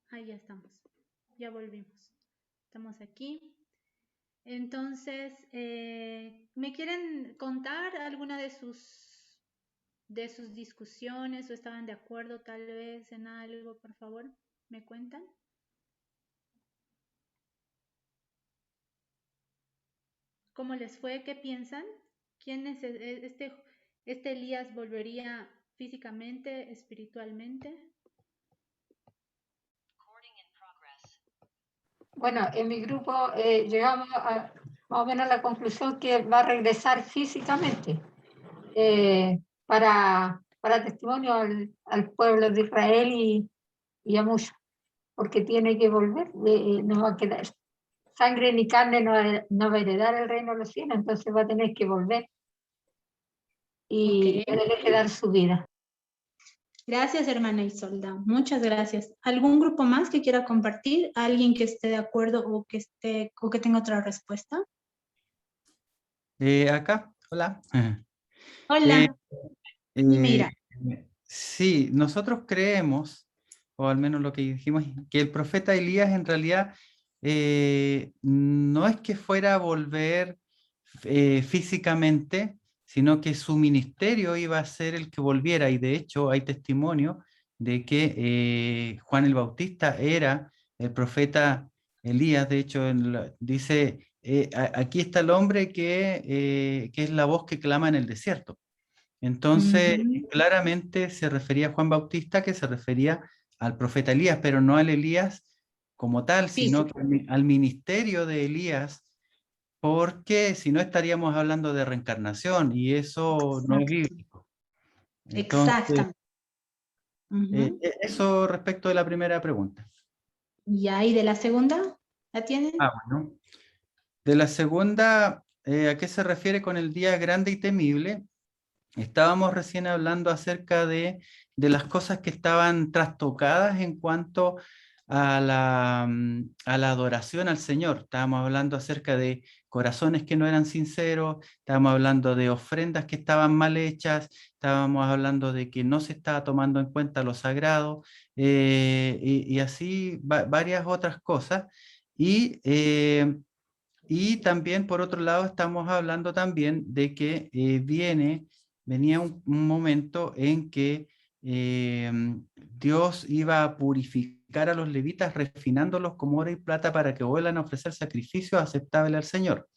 Ahí ya estamos. Ya volvimos. Estamos aquí. Entonces, ¿me quieren contar alguna de sus discusiones o estaban de acuerdo tal vez en algo, por favor? ¿Me cuentan? ¿Cómo les fue? ¿Qué piensan? ¿Quién es este Elías volvería físicamente, espiritualmente? Bueno, en mi grupo llegamos más o menos a la conclusión que va a regresar físicamente para testimonio al pueblo de Israel y a muchos, porque tiene que volver, no va a quedar sangre ni carne, no va a heredar el reino de los cielos, entonces va a tener que volver y va a tener que dar su vida. Gracias, hermana Isolda. Muchas gracias. ¿Algún grupo más que quiera compartir? ¿Alguien que esté de acuerdo o que tenga otra respuesta? Acá, hola. Hola, mira. Sí, nosotros creemos, o al menos lo que dijimos, que el profeta Elías en realidad no es que fuera a volver físicamente, sino que su ministerio iba a ser el que volviera, y de hecho hay testimonio de que Juan el Bautista era el profeta Elías. De hecho dice, aquí está el hombre que es la voz que clama en el desierto. Entonces, claramente se refería a Juan Bautista, que se refería al profeta Elías, pero no al Elías como tal, sino que al ministerio de Elías, porque si no estaríamos hablando de reencarnación y eso no es bíblico. Entonces, Exactamente. eso respecto de la primera pregunta. ¿Ya? ¿Y de la segunda? ¿La tienen? Bueno. De la segunda, ¿a qué se refiere con el día grande y temible? Estábamos recién hablando acerca de las cosas que estaban trastocadas en cuanto a la adoración al Señor. Estábamos hablando acerca de corazones que no eran sinceros, estábamos hablando de ofrendas que estaban mal hechas, estábamos hablando de que no se estaba tomando en cuenta lo sagrado, y así varias otras cosas. Y también, por otro lado, estamos hablando también de que venía un momento en que Dios iba a purificar a los levitas, refinándolos como oro y plata para que vuelvan a ofrecer sacrificios aceptables al Señor.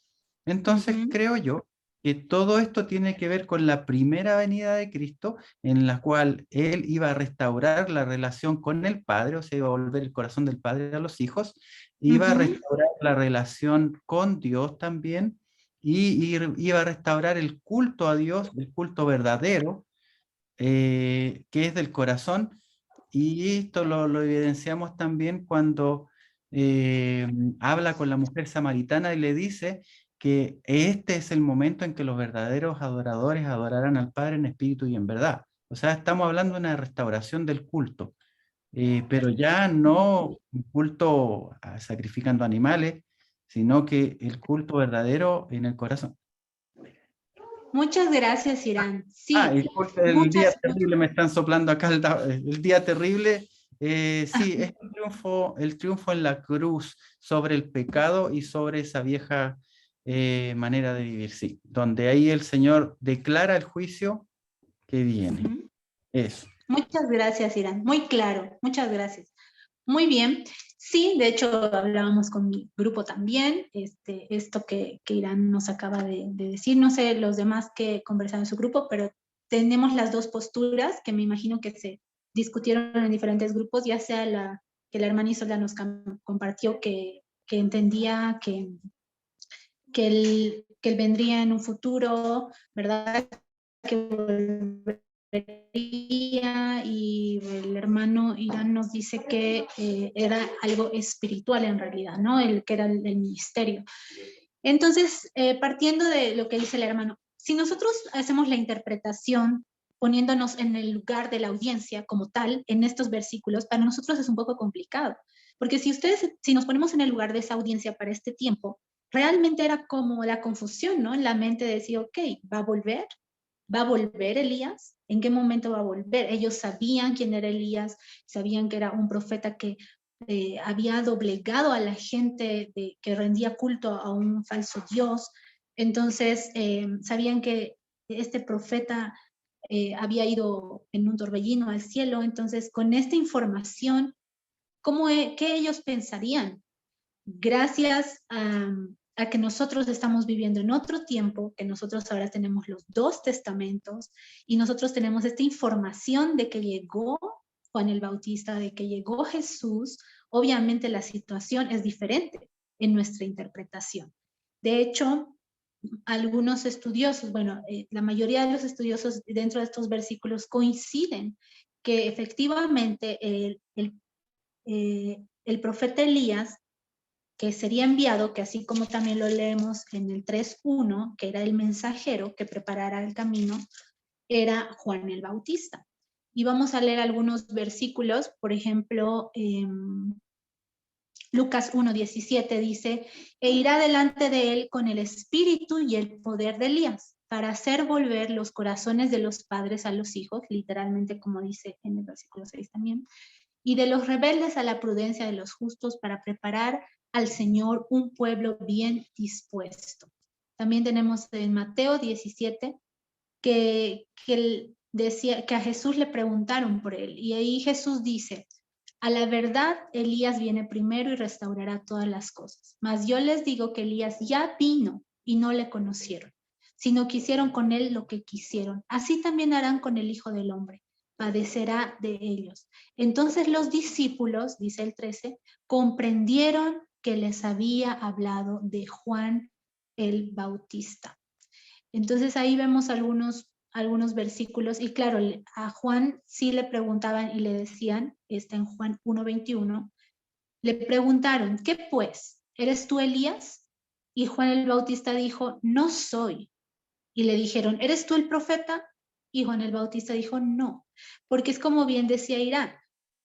Entonces, creo yo que todo esto tiene que ver con la primera venida de Cristo, en la cual Él iba a restaurar la relación con el Padre, o sea, iba a volver el corazón del Padre a los hijos, iba a restaurar la relación con Dios también, y iba a restaurar el culto a Dios, el culto verdadero, que es del corazón, y esto lo evidenciamos también cuando habla con la mujer samaritana y le dice que este es el momento en que los verdaderos adoradores adorarán al Padre en espíritu y en verdad. O sea, estamos hablando de una restauración del culto, pero ya no un culto sacrificando animales, sino que el culto verdadero en el corazón. Muchas gracias, Irán. Sí, El día terrible, me están soplando acá el día terrible. Sí, es el triunfo en la cruz sobre el pecado y sobre esa vieja manera de vivir, sí, donde ahí el Señor declara el juicio que viene. Eso. Muchas gracias, Irán. Muy claro, muchas gracias. Muy bien. Sí, de hecho hablábamos con mi grupo también, esto que Irán nos acaba de decir, no sé los demás que conversaron en su grupo, pero tenemos las dos posturas que me imagino que se discutieron en diferentes grupos, ya sea que la hermana Isolda nos compartió que entendía que él vendría en un futuro, ¿verdad? Que y el hermano Irán nos dice que era algo espiritual en realidad, ¿no? Que era el ministerio. Entonces, partiendo de lo que dice el hermano, si nosotros hacemos la interpretación poniéndonos en el lugar de la audiencia como tal, en estos versículos, para nosotros es un poco complicado, porque si nos ponemos en el lugar de esa audiencia para este tiempo, realmente era como la confusión, ¿no? En la mente de decir, ok, ¿va a volver? ¿Va a volver Elías? ¿En qué momento va a volver? Ellos sabían quién era Elías, sabían que era un profeta que había doblegado a la gente que rendía culto a un falso Dios. Entonces sabían que este profeta había ido en un torbellino al cielo. Entonces, con esta información, ¿qué ellos pensarían? Gracias a que nosotros estamos viviendo en otro tiempo, que nosotros ahora tenemos los 2 testamentos y nosotros tenemos esta información de que llegó Juan el Bautista, de que llegó Jesús, obviamente la situación es diferente en nuestra interpretación. De hecho, algunos estudiosos, bueno, la mayoría de los estudiosos dentro de estos versículos coinciden que efectivamente el profeta Elías, que sería enviado, que así como también lo leemos en el 3:1, que era el mensajero que preparara el camino, era Juan el Bautista. Y vamos a leer algunos versículos, por ejemplo, Lucas 1:17 dice, e irá delante de él con el espíritu y el poder de Elías, para hacer volver los corazones de los padres a los hijos, literalmente como dice en el versículo 6 también, y de los rebeldes a la prudencia de los justos, para preparar al Señor un pueblo bien dispuesto. También tenemos en Mateo 17 que decía que a Jesús le preguntaron por él, y ahí Jesús dice, a la verdad Elías viene primero y restaurará todas las cosas, mas yo les digo que Elías ya vino y no le conocieron, sino que hicieron con él lo que quisieron. Así también harán con el Hijo del Hombre, padecerá de ellos. Entonces los discípulos, dice el 13, comprendieron que les había hablado de Juan el Bautista. Entonces ahí vemos algunos versículos, y claro, a Juan sí le preguntaban y le decían, está en Juan 1:21, le preguntaron, ¿qué pues? ¿Eres tú Elías? Y Juan el Bautista dijo, no soy. Y le dijeron, ¿eres tú el profeta? Y Juan el Bautista dijo, no, porque es como bien decía Irán,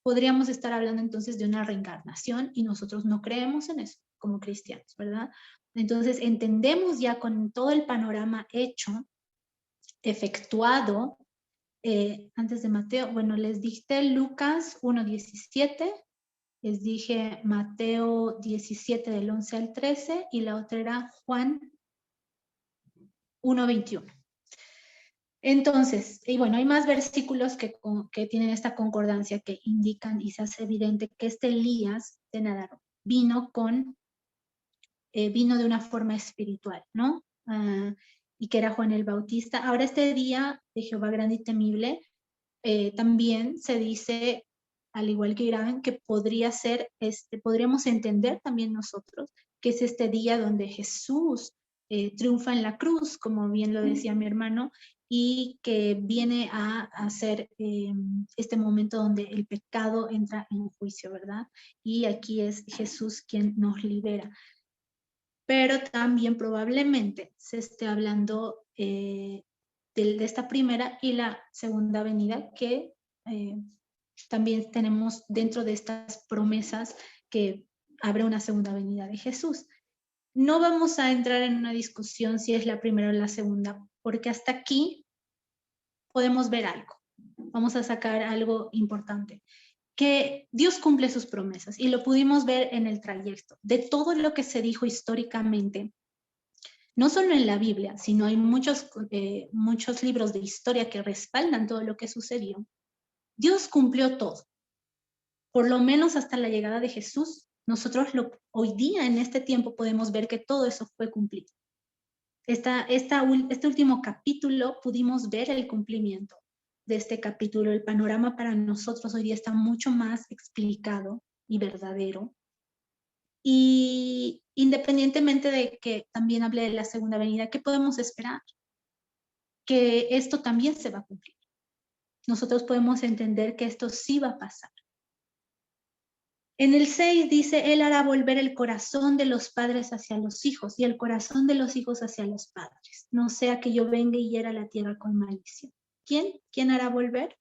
podríamos estar hablando entonces de una reencarnación y nosotros no creemos en eso como cristianos, ¿verdad? Entonces entendemos ya con todo el panorama hecho, efectuado, antes de Mateo, bueno, les dije Lucas 1:17, les dije Mateo 17 del 11 al 13 y la otra era Juan 1:21. Entonces, y bueno, hay más versículos que tienen esta concordancia que indican y se hace evidente que este Elías de Nadar vino de una forma espiritual, ¿no? Y que era Juan el Bautista. Ahora este día de Jehová grande y temible, también se dice, al igual que Irán, que podríamos entender también nosotros que es este día donde Jesús triunfa en la cruz, como bien lo decía mi hermano, y que viene a hacer este momento donde el pecado entra en juicio, ¿verdad? Y aquí es Jesús quien nos libera. Pero también probablemente se esté hablando de esta primera y la segunda venida, que también tenemos dentro de estas promesas que habrá una segunda venida de Jesús. No vamos a entrar en una discusión si es la primera o la segunda, porque hasta aquí podemos ver algo. Vamos a sacar algo importante, que Dios cumple sus promesas, y lo pudimos ver en el trayecto de todo lo que se dijo históricamente, no solo en la Biblia, sino hay muchos libros de historia que respaldan todo lo que sucedió. Dios cumplió todo, por lo menos hasta la llegada de Jesús. Nosotros hoy día, en este tiempo, podemos ver que todo eso fue cumplido. Este último capítulo pudimos ver el cumplimiento de este capítulo. El panorama para nosotros hoy día está mucho más explicado y verdadero. Y independientemente de que también hable de la segunda venida, ¿qué podemos esperar? Que esto también se va a cumplir. Nosotros podemos entender que esto sí va a pasar. En el 6 dice, Él hará volver el corazón de los padres hacia los hijos y el corazón de los hijos hacia los padres. No sea que yo venga y hiera la tierra con malicia. ¿Quién? ¿Quién hará volver?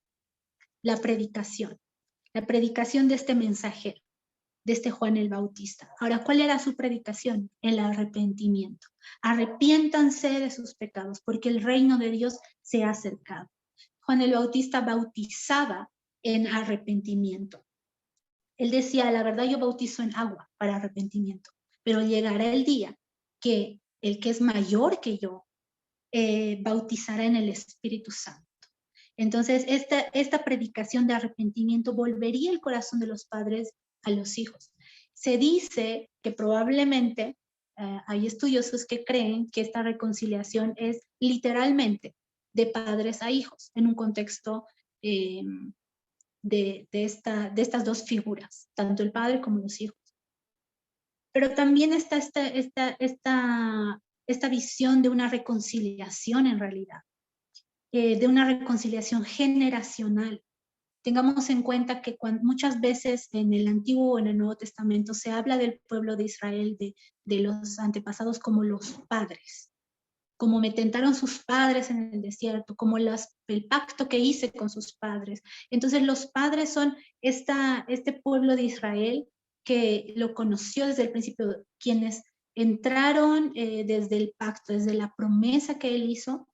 La predicación de este mensajero, de este Juan el Bautista. Ahora, ¿cuál era su predicación? El arrepentimiento. Arrepiéntanse de sus pecados, porque el reino de Dios se ha acercado. Juan el Bautista bautizaba en arrepentimiento. Él decía, la verdad yo bautizo en agua para arrepentimiento, pero llegará el día que el que es mayor que yo bautizará en el Espíritu Santo. Entonces, esta predicación de arrepentimiento volvería el corazón de los padres a los hijos. Se dice que probablemente hay estudiosos que creen que esta reconciliación es literalmente de padres a hijos, en un contexto de estas dos figuras, tanto el padre como los hijos. Pero también está esta visión de una reconciliación en realidad, de una reconciliación generacional. Tengamos en cuenta que muchas veces en el Antiguo o en el Nuevo Testamento se habla del pueblo de Israel, de los antepasados como los padres, como me tentaron sus padres en el desierto, como el pacto que hice con sus padres. Entonces los padres son este pueblo de Israel que lo conoció desde el principio, quienes entraron desde el pacto, desde la promesa que él hizo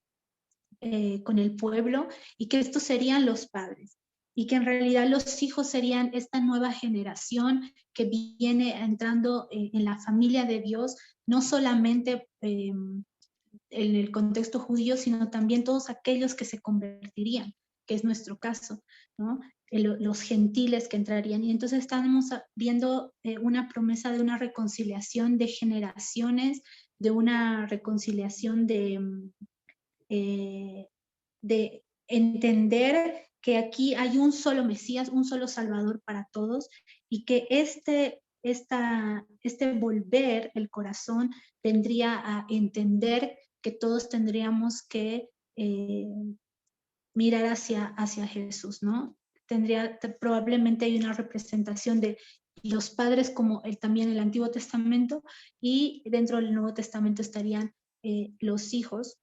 con el pueblo, y que estos serían los padres, y que en realidad los hijos serían esta nueva generación que viene entrando en la familia de Dios, no solamente en el contexto judío, sino también todos aquellos que se convertirían, que es nuestro caso, ¿no? Los gentiles que entrarían. Y entonces estamos viendo una promesa de una reconciliación de generaciones, de una reconciliación de entender que aquí hay un solo Mesías, un solo Salvador para todos, y que este volver el corazón vendría a entender que todos tendríamos que mirar hacia Jesús, ¿no? Probablemente hay una representación de los padres como también el Antiguo Testamento, y dentro del Nuevo Testamento estarían los hijos,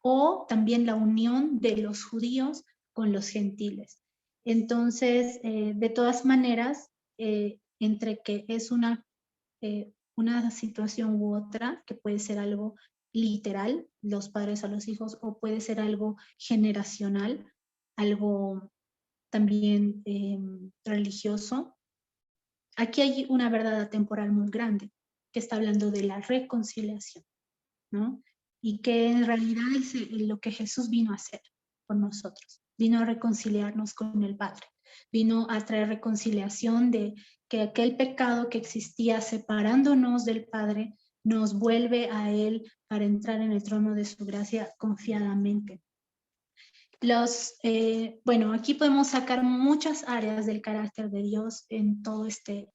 o también la unión de los judíos con los gentiles. Entonces, de todas maneras, entre que es una situación u otra, que puede ser algo literal, los padres a los hijos, o puede ser algo generacional, algo también religioso. Aquí hay una verdad temporal muy grande, que está hablando de la reconciliación, ¿no? Y que en realidad es lo que Jesús vino a hacer por nosotros. Vino a reconciliarnos con el Padre. Vino a traer reconciliación de que aquel pecado que existía separándonos del Padre nos vuelve a Él para entrar en el trono de su gracia confiadamente. Bueno, aquí podemos sacar muchas áreas del carácter de Dios en todo este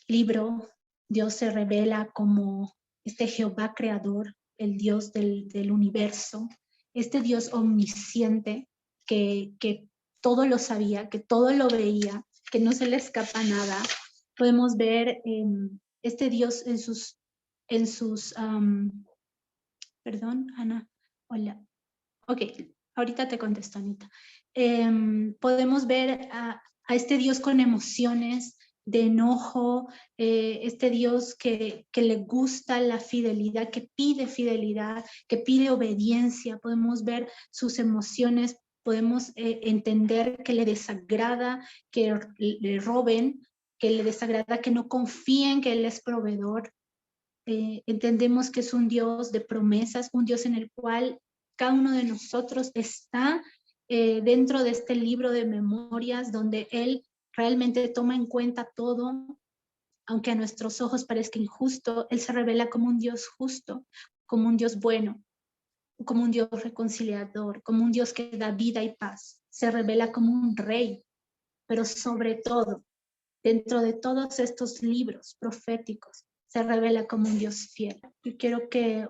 libro. Dios se revela como este Jehová creador, el Dios del universo, este Dios omnisciente que todo lo sabía, que todo lo veía, que no se le escapa nada. Podemos ver este Dios en sus perdón, Ana, hola. Ok, ahorita te contesto, Anita. Podemos ver a este Dios con emociones de enojo, este Dios que le gusta la fidelidad, que pide obediencia. Podemos ver sus emociones, podemos entender que le desagrada que le roben, que le desagrada que no confíen que Él es proveedor. Entendemos que es un Dios de promesas, un Dios en el cual cada uno de nosotros está dentro de este libro de memorias, donde Él realmente toma en cuenta todo, aunque a nuestros ojos parezca injusto. Él se revela como un Dios justo, como un Dios bueno, como un Dios reconciliador, como un Dios que da vida y paz. Se revela como un rey, pero sobre todo, dentro de todos estos libros proféticos, se revela como un Dios fiel. Yo quiero que